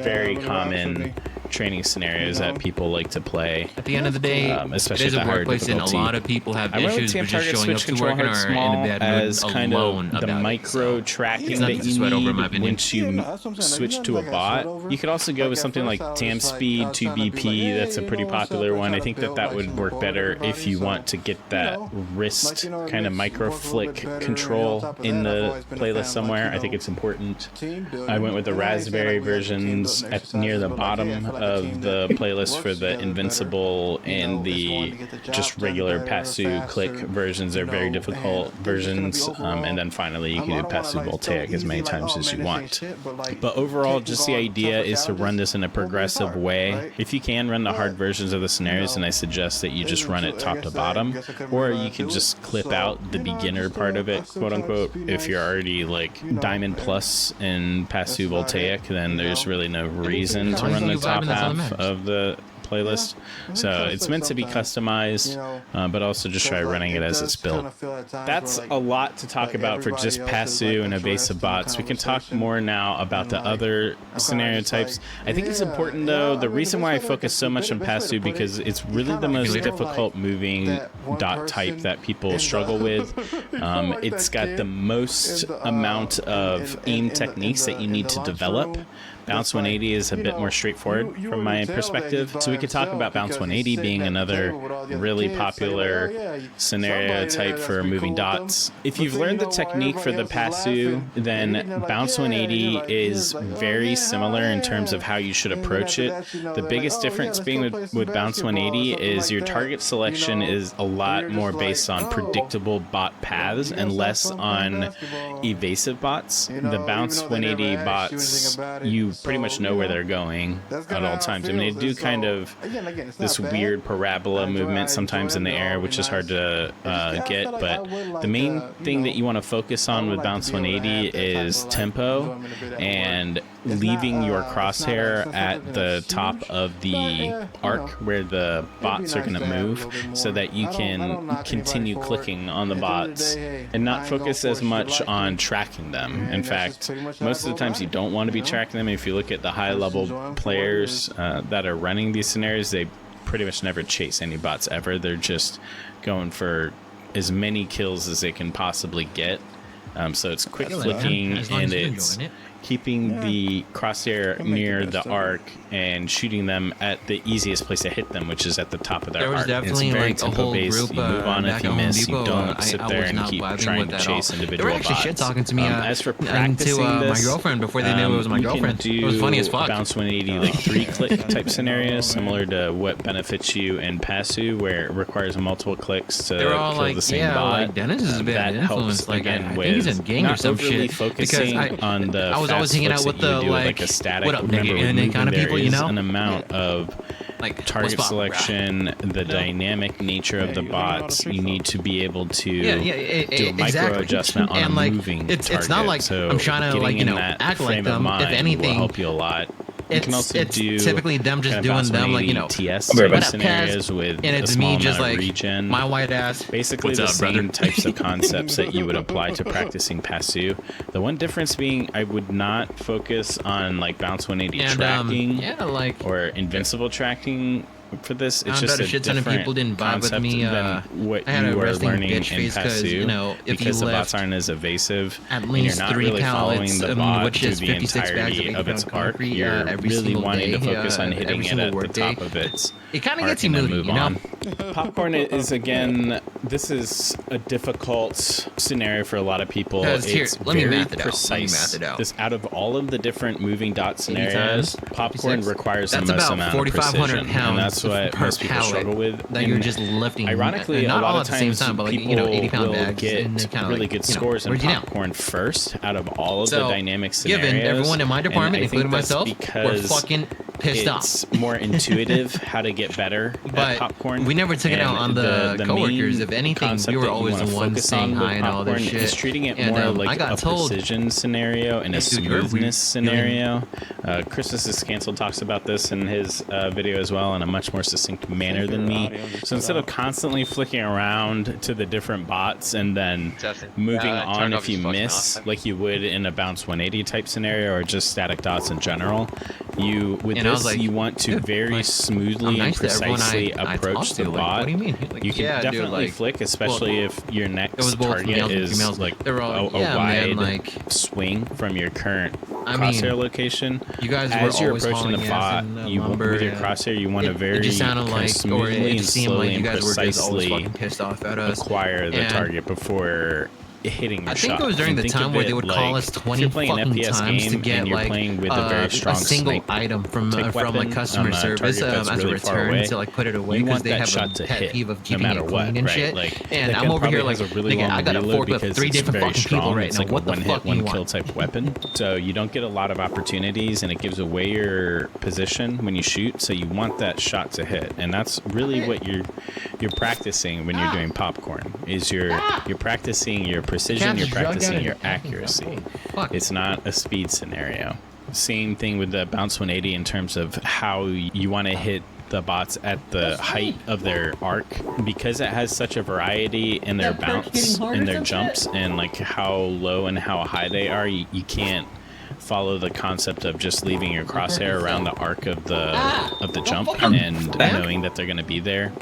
very common training scenarios that people like to play. At the end of the day, especially it is a workplace, and a lot of people have issues with just showing up to work and are in a bad mood as kind of the micro tracking that you need once you switch to a bot. You could also go with something like Tam Speed 2BP. That's a pretty popular one. I think that would work better if you want to get that wrist kind of micro flick control in the playlist somewhere. I think it's important. I went with the Raspberry versions near the bottom of the playlist for the Invincible, and the just regular Pasu Click versions are very difficult versions. And then finally you can do Pasu Voltaic as many times as you want. But overall, just the idea is to run this in a progressive way. If you can run the hard versions of the scenarios, and I suggest that you just run it top to bottom, or you could just clip out the beginner part of it, quote unquote. If you're already like Diamond Plus in Pasu Voltaic, then there's really no reason to run the top half of the playlist. So it's meant to be customized, but also just try running it as it's built. That's a lot to talk about for just Pasu and evasive bots. We can talk more now about the other scenario types. I think it's important though, the reason why I focus so much on Pasu, because it's really the most difficult moving dot type that people struggle with. It's got the most amount of aim techniques that you need to develop. Bounce 180 is a bit more straightforward from my perspective. So we could talk about Bounce 180 being another really popular scenario type for moving dots. If you've learned the technique for the Pasu, then Bounce 180 is very similar in terms of how you should approach it. The biggest difference being with Bounce 180 is your target selection is a lot more based on predictable bot paths and less on evasive bots. The Bounce 180 bots, you pretty much know where they're going at all times. I mean, they do kind of this weird parabola movement sometimes in the air, which is hard to get, but the main thing that you want to focus on with Bounce 180 is tempo and leaving your crosshair at the top of the arc where the bots are going to move, so that you can continue clicking on the bots and not focus as much on tracking them. In fact, most of the times you don't want to be tracking them. If you look at the high level players that are running these scenarios, they pretty much never chase any bots ever. They're just going for as many kills as they can possibly get. So it's quick flicking, and it's keeping the crosshair near the arc and shooting them at the easiest place to hit them, which is at the top of their arc. There was definitely like a whole group you move on if you miss. You don't sit there and keep trying to chase individual bots. They were actually shit talking to me as for practicing my girlfriend before they knew it was my girlfriend. It was funny as fuck. Bounce 180 like 3-click type scenarios, similar to what benefits you in Pasu, where it requires multiple clicks to kill the same bot. Like Dennis is a bit of an influence. Like I think he's in gang or some shit. Focusing on the I was always hanging out with the like a static, what up nigga internet kind of people, you know. An amount of like target selection, the dynamic nature of the bots. You need to be able to do a micro adjustment on and a like, moving target. It's not like so I'm trying to like act like them. If anything, will help you a lot. It's typically them just doing them like TS scenarios with and it's me just like regen. My white ass. Basically the same types of concepts that you would apply to practicing Pasu. The one difference being I would not focus on like Bounce 180 tracking or invincible tracking for this. It's just a shit ton of people didn't vibe with me than what you are learning in Pasu, because the bots aren't as evasive at least and you're not really following the bot through the entirety of its arc. You're really wanting to focus on hitting it at the top of its it kind of gets you moving, you know? Popcorn is, again, this is a difficult scenario for a lot very precise. This, out of all of the different moving dot scenarios, Popcorn requires the most amount of precision, and that's what most people struggle with. That you're just lifting. Ironically, a lot of times people will get really good scores in Popcorn first out of all of the dynamic scenarios. Given everyone in my department, including myself, we're fucking pissed it's more intuitive how to get better at popcorn. We never took it out on the coworkers. If anything, we were always the ones saying hi and all this shit. Is treating it more like a precision scenario and a smoothness scenario. Christmas is Canceled talks about this in his video as well in a much more succinct manner than me. So instead of constantly flicking around to the different bots and then moving on if you miss, like you would in a bounce 180 type scenario or just static dots in general, you want to very smoothly and precisely approach the bot. What do you mean? You can definitely flick, especially if your next target is like a wide swing from your current crosshair location. You guys as you're approaching the bot, with your crosshair, you want to very smoothly and slowly and precisely acquire the target before hitting your shot. I think it was during the time where they would call us 20 fucking times to get like a single item from like customer service as a return to like put it away because they have a pet peeve of keeping it clean and shit. And I'm over here like, nigga, I got a forklift 3 different fucking people right now. What the fuck do you want? Kill type weapon, so you don't get a lot of opportunities, and it gives away your position when you shoot. So you want that shot to hit, and that's really what you're practicing when you're doing popcorn. Is you're practicing your precision, you're practicing your accuracy. It's not a speed scenario. Same thing with the bounce 180 in terms of how you want to hit the bots at the height of their arc, because it has such a variety in their bounce and their jumps and like how low and how high they are. You can't follow the concept of just leaving your crosshair around the arc of the jump and knowing that they're going to be there.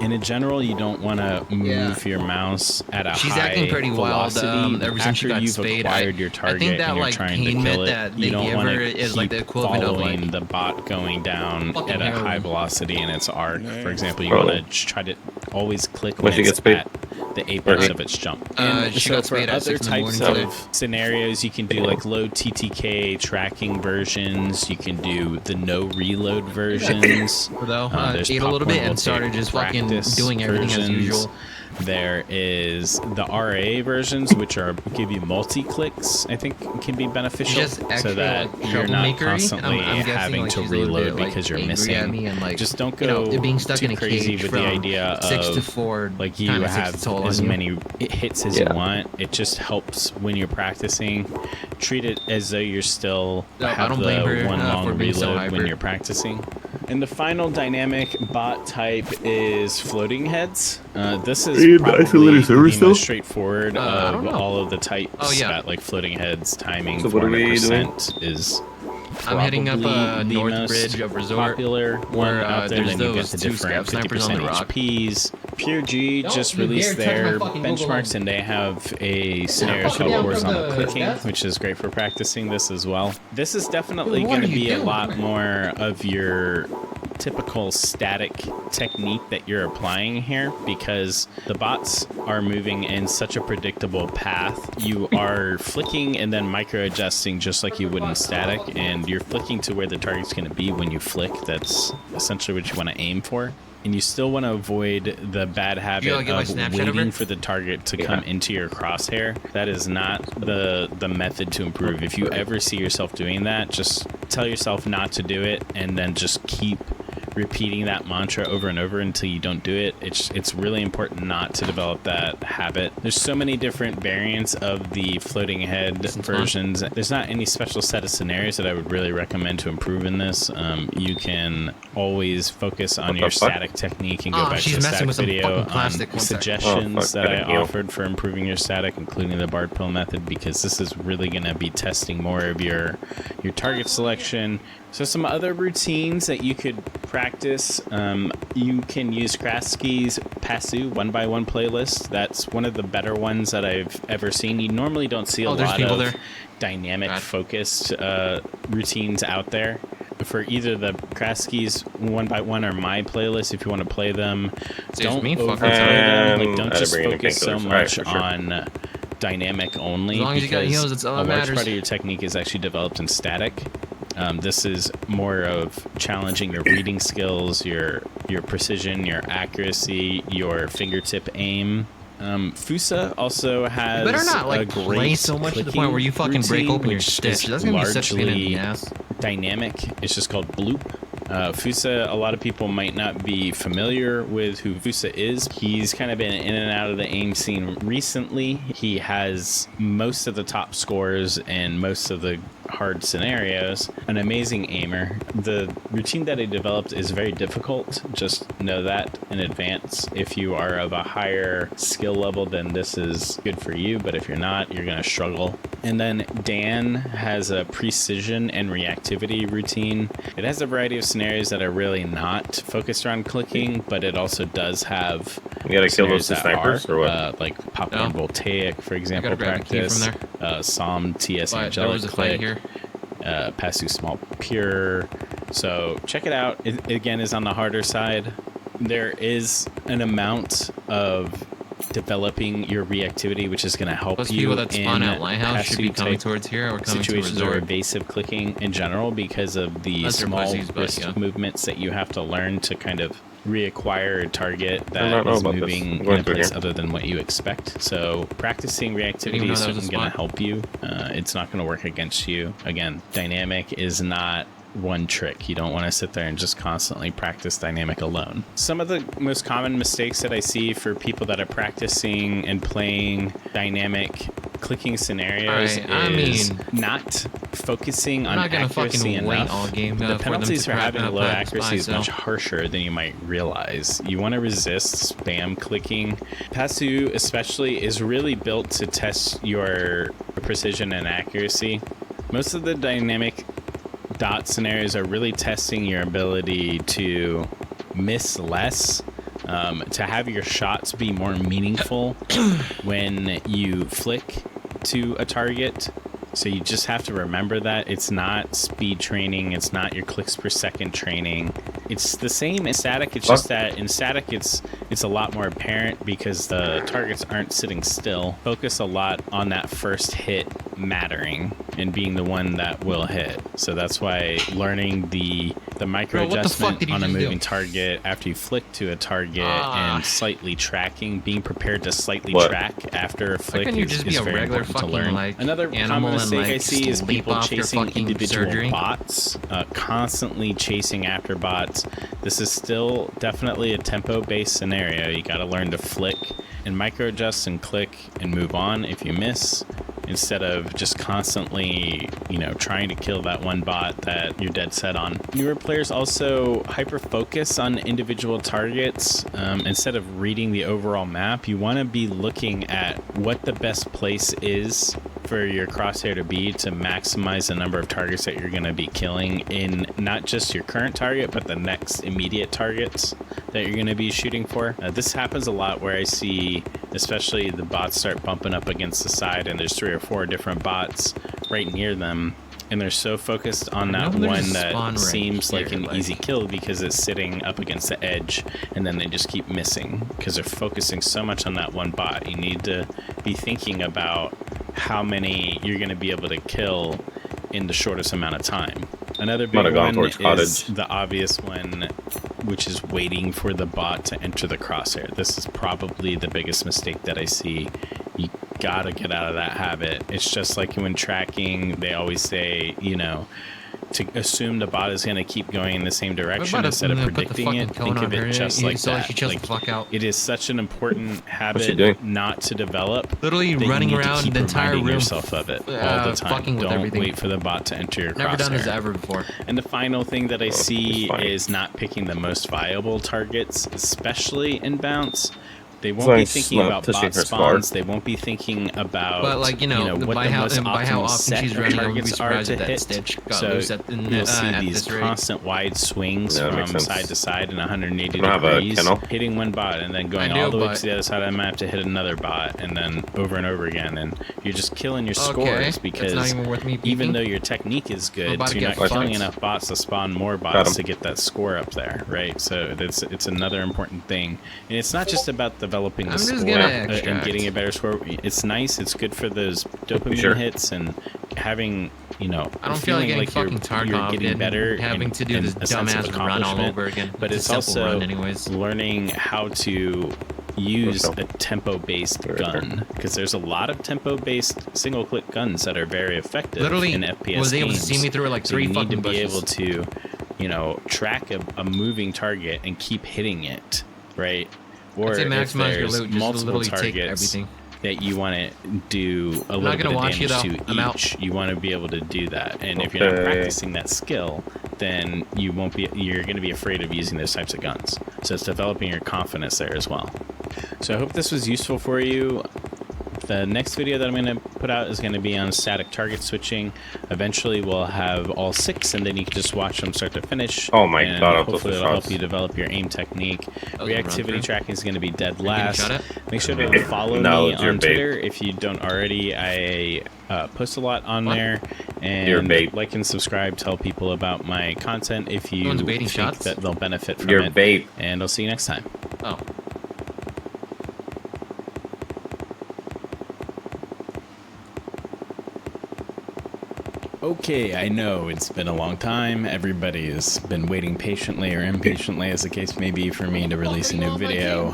And in general, you don't want to move your mouse at a high acting pretty velocity wild, ever since after you've acquired your target and you're trying to kill it. You don't want to keep like the following the bot going down at a high velocity in its arc. For example, you want to try to always click when it's at the apex of its jump. And so for other types of scenarios, you can do like low TTK tracking versions. You can do the no reload versions. Ate a little bit and started just fucking doing everything as usual. There is the RA versions, which give you multi-clicks, I think can be beneficial, so that you're not constantly having to reload because you're missing. Just don't go too crazy with the idea of like you have as many hits as you want. It just helps when you're practicing. Treat it as though you're still have the one long reload when you're practicing. And the final dynamic bot type is floating heads. This is probably the most straightforward of all of the types that like floating heads timing 400% is I'm heading up North Bridge of Resort, popular one out there. Then you get the different 50% HPs. Pure G just released their benchmarks, and they have a scenario called horizontal clicking, which is great for practicing this as well. This is definitely going to be a lot more of your typical static technique that you're applying here, because the bots are moving in such a predictable path. You are flicking and then micro adjusting just like you would in static, and you're flicking to where the target's going to be when you flick. That's essentially what you want to aim for. And you still want to avoid the bad habit of waiting for the target to come into your crosshair. That is not the method to improve. If you ever see yourself doing that, just tell yourself not to do it, and then just keep repeating that mantra over and over until you don't do it. It's really important not to develop that habit. There's so many different variants of the floating head versions. There's not any special set of scenarios that I would really recommend to improve in this. You can always focus on your static technique and go back to the static video suggestions that I offered for improving your static, including the Bard Pill method, because this is really going to be testing more of your target selection. So some other routines that you could practice, you can use Krasky's Pasu 1x1 playlist. That's one of the better ones that I've ever seen. You normally don't see a lot of dynamic focused routines out there. For either the Krasky's 1x1 or my playlist, if you want to play them, don't overdo them. Like, don't just focus so much on dynamic only, because a large part of your technique is actually developed in static. This is more of challenging your reading skills, your precision, your accuracy, your fingertip aim. Fusa also has a great so much to the point where you fucking break open your stitch. That's gonna be such a pain in the ass. Dynamic. It's just called Bloop. Fusa, a lot of people might not be familiar with who Fusa is. He's kind of been in and out of the AIM scene recently. He has most of the top scores and most of the hard scenarios. An amazing aimer. The routine that he developed is very difficult. Just know that in advance. If you are of a higher skill level, then this is good for you. But if you're not, you're going to struggle. And then Dan has a precision and reactivity routine. It has a variety of scenarios that are really not focused around clicking, but it also does have. You gotta kill those snipers or what? Like Popcorn Voltaic, for example, practice. Psalm TS Angelic Click. Pasu Small Pure. So check it out. It again is on the harder side. There is an amount of developing your reactivity, which is going to help you people that spawn in at Lighthouse should be coming towards here or coming situations to or evasive clicking in general because of the small wrist movements that you have to learn to kind of reacquire a target that is moving in a place other than what you expect. So practicing reactivity is certainly going to help you. It's not going to work against you. Again, dynamic is not one trick. You don't want to sit there and just constantly practice dynamic alone. Some of the most common mistakes that I see for people that are practicing and playing dynamic clicking scenarios is not focusing on accuracy enough. All game, the penalties for having low accuracy is much harsher than you might realize. You want to resist spam clicking. Pasu especially is really built to test your precision and accuracy. Most of the dynamic dot scenarios are really testing your ability to miss less, to have your shots be more meaningful when you flick to a target. So you just have to remember that it's not speed training, it's not your clicks per second training. It's the same in static, it's just that in static it's a lot more apparent because the targets aren't sitting still. Focus a lot on that first hit mattering and being the one that will hit. So that's why learning the micro adjustment on a moving target after you flick to a target and slightly tracking, being prepared to slightly track after a flick is very important to learn. Another common mistake I see is people chasing individual bots, constantly chasing after bots. This is still definitely a tempo-based scenario. You got to learn to flick and micro adjust and click and move on if you miss, instead of just constantly, trying to kill that one bot that you're dead set on. Newer players also hyper focus on individual targets. Instead of reading the overall map, you want to be looking at what the best place is for your crosshair to be to maximize the number of targets that you're going to be killing in not just your current target, but the next immediate targets that you're going to be shooting for. This happens a lot where I see, especially the bots start bumping up against the side and there's 3 or 4 different bots right near them. And they're so focused on that one that seems like an easy kill because it's sitting up against the edge, and then they just keep missing because they're focusing so much on that one bot. You need to be thinking about how many you're going to be able to kill in the shortest amount of time. Another big one is the obvious one, which is waiting for the bot to enter the crosshair. This is probably the biggest mistake that I see. You gotta get out of that habit. It's just like when tracking, they always say, to assume the bot is going to keep going in the same direction instead of predicting it. Think of it just like that. It is such an important habit not to develop. Literally running around the entire room, yourself of it all the time. Don't wait for the bot to enter your crosshair. Never done this ever before. And the final thing that I see is not picking the most viable targets, especially in bounce. They won't be thinking about bot spawns. They won't be thinking about, what the most optimal set of targets are to hit. So you'll see these constant wide swings from side to side in 180 degrees, hitting one bot and then going all the way to the other side of the map to hit another bot, and then over and over again. And you're just killing your scores because even though your technique is good, you're not killing enough bots to spawn more bots to get that score up there, right? So it's another important thing. And it's not just about developing the score and getting a better score. It's nice. It's good for those dopamine hits and having, I don't feel like fucking Tarkov you're getting better, having to do this dumbass run all over again. But it's also learning how to use a tempo-based gun, because there's a lot of tempo-based single-click guns that are very effective in FPS was able to see me through like 3 fucking bushes. You need to be able to track a moving target and keep hitting it, right? Or if maximize your loot, multiple targets that you want to do a little bit of damage to each, you want to be able to do that. And if you're not practicing that skill, then you're going to be afraid of using those types of guns. So it's developing your confidence there as well. So I hope this was useful for you. The next video that I'm going to put out is going to be on static target switching. Eventually we'll have all 6, and then you can just watch them start to finish. Oh my god, hopefully it'll help you develop your aim technique. Reactivity tracking is going to be dead last. Make sure to follow me on Twitter if you don't already. I post a lot on there, and like and subscribe. Tell people about my content if you think that they'll benefit from it. And I'll see you next time. Oh. Okay, I know it's been a long time. Everybody has been waiting patiently or impatiently, as the case may be, for me to release a new video.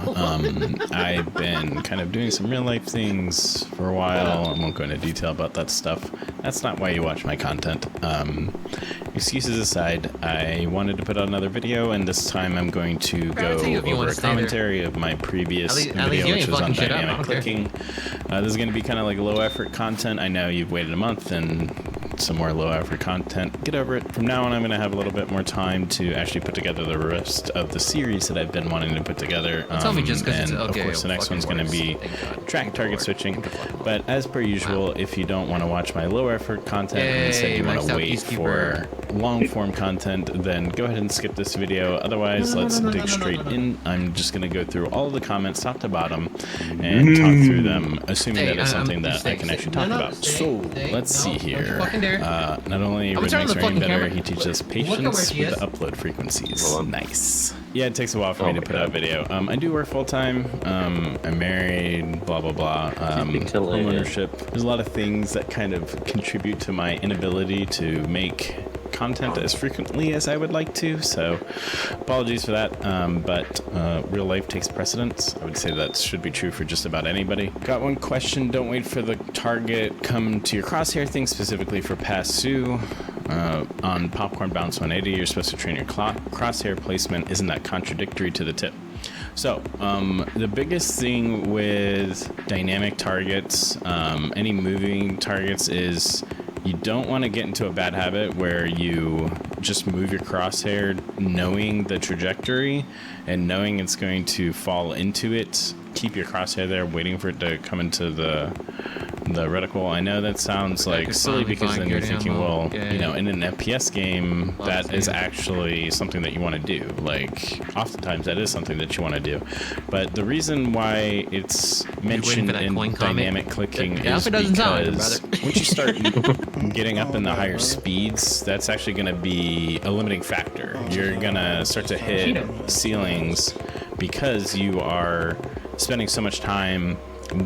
I've been kind of doing some real life things for a while. I won't go into detail about that stuff. That's not why you watch my content. Excuses aside, I wanted to put out another video, and this time I'm going to go over a commentary of my previous video, which was on dynamic clicking. This is going to be kind of like low effort content. I know you've waited a month and some more low effort content. Get over it. From now on, I'm going to have a little bit more time to actually put together the rest of the series that I've been wanting to put together. Tell me just because of course, the next one's going to be track target switching. But as per usual, if you don't want to watch my low effort content and instead you want to wait for long form content, then go ahead and skip this video. Otherwise, let's dig straight in. I'm just going to go through all of the comments top to bottom and talk through them, assuming that is something that I can actually talk about. So let's see here. Not only Red makes rain better, he teaches us patience with the upload frequencies. Nice. Yeah, it takes a while for me to put out a video. I do work full time. I'm married, blah, blah, blah. Home ownership. There's a lot of things that kind of contribute to my inability to make content as frequently as I would like to, so apologies for that, but real life takes precedence. I would say that should be true for just about anybody. Got one question: don't wait for the target come to your crosshair thing, specifically for Pasu. On Popcorn Bounce 180, you're supposed to train your crosshair placement. Isn't that contradictory to the tip? So, the biggest thing with dynamic targets, any moving targets, is you don't want to get into a bad habit where you just move your crosshair knowing the trajectory and knowing it's going to fall into it. Keep your crosshair there waiting for it to come into the reticle. I know that sounds like silly because then you're thinking, well, you know, in an FPS game, that is actually something that you want to do. Like, oftentimes that is something that you want to do. But the reason why it's mentioned in dynamic clicking is because once you start getting up in the higher speeds, that's actually going to be a limiting factor. You're going to start to hit ceilings because you are spending so much time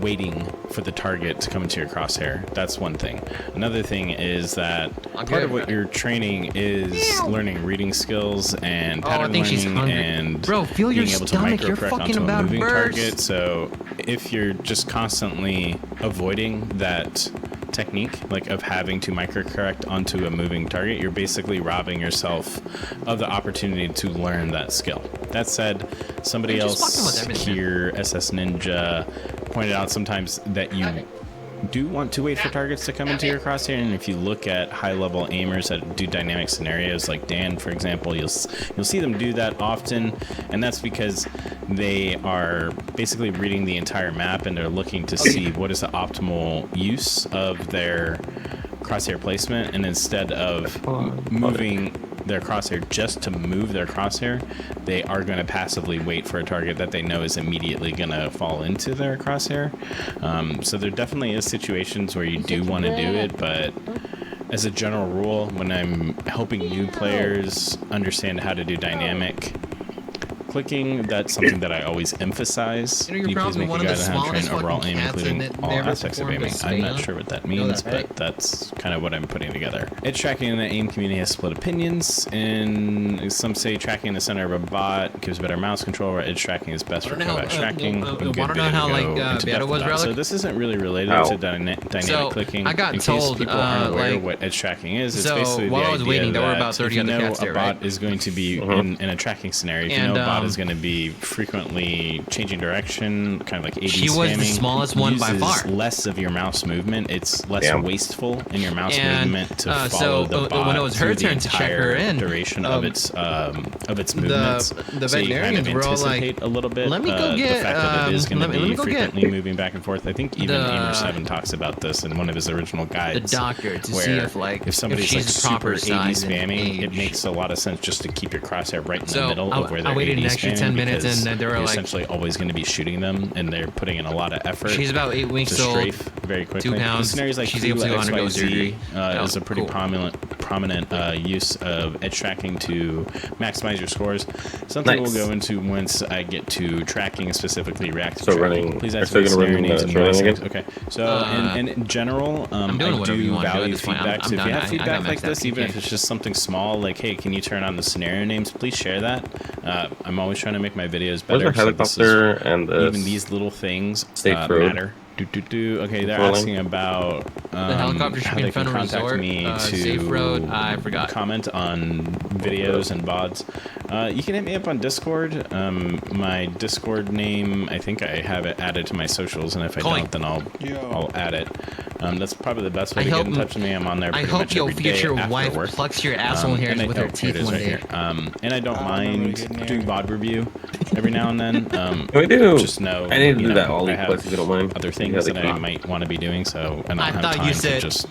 waiting for the target to come into your crosshair. That's one thing. Another thing is that part of what you're training is learning reading skills and pattern learning and being able to micro-correct onto a moving target. So if you're just constantly avoiding that technique, like of having to micro-correct onto a moving target, you're basically robbing yourself of the opportunity to learn that skill. That said, somebody else here, SS Ninja, pointed out sometimes that you do want to wait for targets to come into your crosshair, and if you look at high-level aimers that do dynamic scenarios, like Dan, for example, you'll see them do that often, and that's because they are basically reading the entire map and they're looking to see what is the optimal use of their crosshair placement, and instead of moving their crosshair just to move their crosshair, they are going to passively wait for a target that they know is immediately going to fall into their crosshair. So there definitely is situations where you do want to do it, but as a general rule, when I'm helping new players understand how to do dynamic clicking, that's something that I always emphasize. You're probably one of the smallest overall aim, including all aspects of aiming. I'm not sure what that means, but that's kind of what I'm putting together. Edge tracking in the aim community has split opinions, and some say tracking in the center of a bot gives better mouse control, where edge tracking is best for combat tracking. Want to know how beta was, Relic? So this isn't really related to dynamic clicking. I got told people aren't aware what edge tracking is. It's basically while the I was waiting, there were about 30 other cats there, a bot is going to be in a tracking scenario. If you know a bot is going to be frequently changing direction, kind of like AD she was spamming, the smallest one by far. Less of your mouse movement. It's less wasteful in your mouse movement to follow the bot when it was her turn to check her in, duration of its movements. The veterinarians were all like, a little bit. Let me go get. The fact that it is going to be frequently moving back and forth. I think even Aimer7 talks about this in one of his original guides. The doctor to see if somebody's like super AD spamming, it makes a lot of sense just to keep your crosshair right in the middle of where they're AD spamming. I waited an extra 10 minutes, and they were like, essentially always going to be shooting them, and they're putting in a lot of effort. She's about 8 weeks old, strafe very quickly. 2 pounds. Scenarios like she's able to undergo surgery. Is a pretty prominent use of edge tracking to maximize your scores. Something we'll go into once I get to tracking, specifically reactive tracking. Please ask me scenario names and nuances. Okay. So in general, I do value feedback. So if you have feedback like this, even if it's just something small, like, hey, can you turn on the scenario names? Please share that. I'm always trying to make my videos better. Where's the helicopter and the even these little things matter. Okay, they're asking about the helicopter should be in front of resort. Safe road. I forgot. Comment on videos and VODs. You can hit me up on Discord. My Discord name, I think I have it added to my socials, and if I don't, then I'll add it. That's probably the best way to get in touch with me. I'm on there pretty much every day after work. I hope your wife plucks your asshole hairs with her teeth one day. And I don't mind doing VOD review every now and then. We do. Just know I need to do that all these places if you don't mind. Other things that I might want to be doing, so I don't have time to just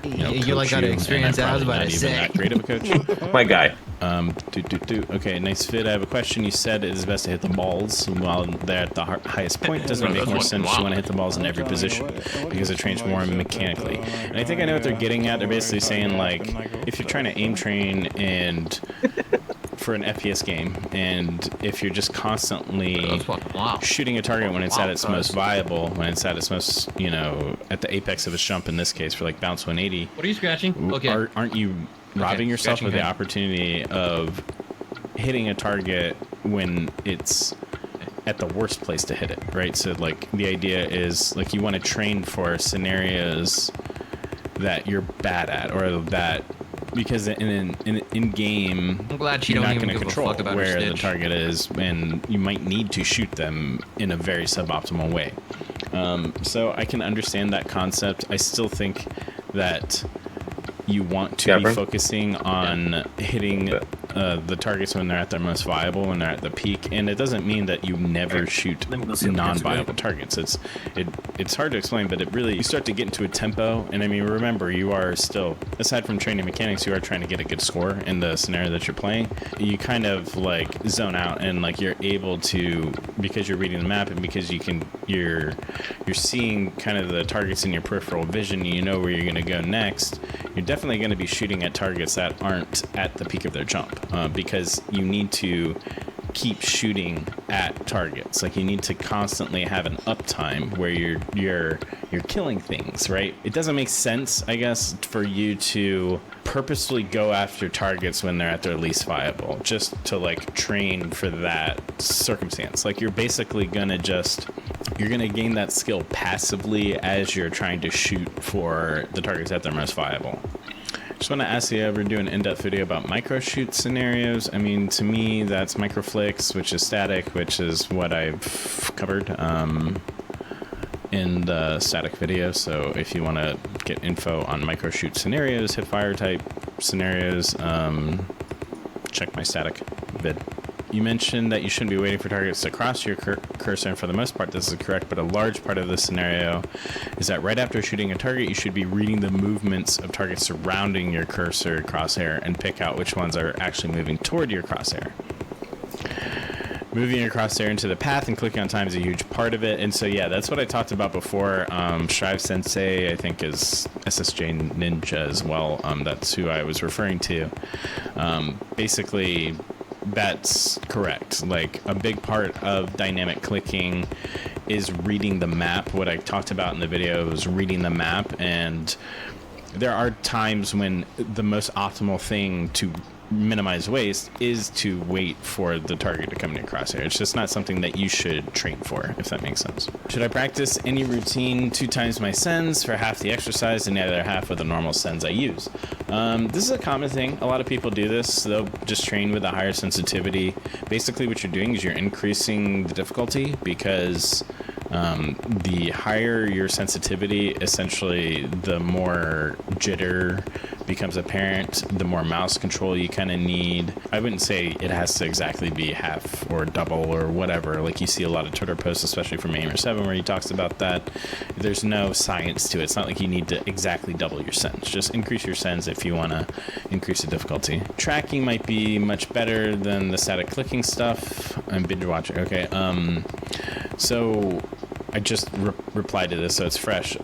you like got to experience as what I say. Not great of a coach. My guy. Okay, nice fit. I have a question. You said it is best to hit the balls while they're at the highest point. Doesn't it make more sense you want to hit the balls in every position because it trains more mechanically? And I think I know what they're getting at. They're basically saying, like, if you're trying to aim train and for an FPS game, and if you're just constantly shooting a target when it's at its most viable, when it's at its most, at the apex of its jump, in this case for like bounce 180. What are you scratching? Okay. Aren't you robbing yourself of the opportunity of hitting a target when it's at the worst place to hit it, right? So like the idea is like you want to train for scenarios that you're bad at, or that because in game, I'm glad you're don't not even going to give control a fuck about where the target is, and you might need to shoot them in a very suboptimal way. So I can understand that concept. I still think that you want to be focusing on hitting the targets when they're at their most viable, when they're at the peak, and it doesn't mean that you never shoot non-viable targets. It's hard to explain, but you start to get into a tempo, and I mean, remember, you are still, aside from training mechanics, you are trying to get a good score in the scenario that you're playing. You kind of like zone out, and like you're able to, because you're reading the map and because you're seeing kind of the targets in your peripheral vision, you know where you're going to go next. You're definitely going to be shooting at targets that aren't at the peak of their jump, because you need to keep shooting at targets. Like you need to constantly have an uptime where you're killing things, right? It doesn't make sense, I guess, for you to purposely go after targets when they're at their least viable, just to like train for that circumstance. Like you're basically gonna gain that skill passively as you're trying to shoot for the targets at their most viable. Just want to ask you, ever do an in-depth video about micro shoot scenarios? I mean, to me, that's microflicks, which is static, which is what I've covered in the static video. So if you want to get info on micro shoot scenarios, hit fire type scenarios, check my static vid. You mentioned that you shouldn't be waiting for targets to cross your cursor, and for the most part this is correct, but a large part of the scenario is that right after shooting a target, you should be reading the movements of targets surrounding your cursor crosshair and pick out which ones are actually moving toward your crosshair. Moving your crosshair into the path and clicking on time is a huge part of it, and so yeah, that's what I talked about before. Strive Sensei, I think, is SSJ Ninja as well. That's who I was referring to. Basically, That's correct. Like, a big part of dynamic clicking is reading the map. What I talked about in the video was reading the map, and there are times when the most optimal thing to minimize waste is to wait for the target to come in your crosshair. It's just not something that you should train for, if that makes sense. Should I practice any routine 2 times my sends for half the exercise and the other half of the normal sends I use? This is a common thing. A lot of people do this. They'll just train with a higher sensitivity. Basically what you're doing is you're increasing the difficulty, because the higher your sensitivity, essentially the more jitter becomes apparent, the more mouse control you kind of need. I wouldn't say it has to exactly be half or double or whatever. Like, you see a lot of Twitter posts, especially from Aimer7, where he talks about that. There's no science to it. It's not like you need to exactly double your sends. Just increase your sends if you want to increase the difficulty. Tracking might be much better than the static clicking stuff. I'm binge watching. Okay. So I just replied to this, so it's fresh.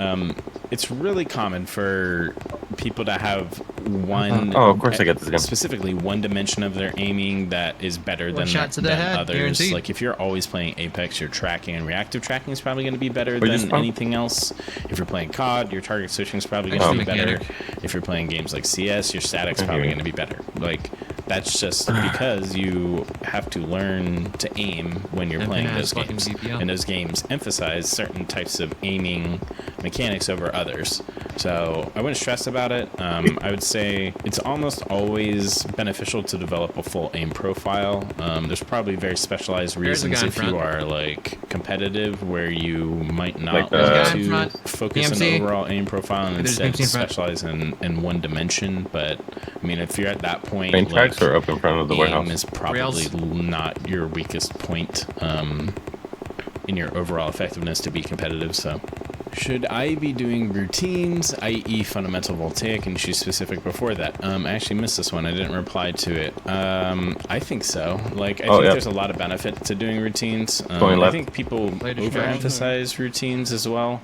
It's really common for people to have one, of course I get this again. Specifically one dimension of their aiming that is better than others. Guaranteed. Like, if you're always playing Apex, your tracking and reactive tracking is probably going to be better than anything else. If you're playing COD, your target switching is probably going to be better. If you're playing games like CS, your static's probably going to be better. Like, that's just because you have to learn to aim when you're playing those games. And those games emphasize certain types of aiming mechanics over others. So I wouldn't stress about it. I would say it's almost always beneficial to develop a full aim profile. There's probably very specialized reasons if you are like competitive, where you might not want to focus on an overall aim profile and instead specialize in one dimension. But I mean, if you're at that point, main tracks are up in front of the warehouse. Aim is probably not your weakest point in your overall effectiveness to be competitive. So, should I be doing routines, i.e. fundamental voltaic, and she's specific before that? I actually missed this one. I didn't reply to it. I think so. Like, I think there's a lot of benefit to doing routines. I think people overemphasize routines as well.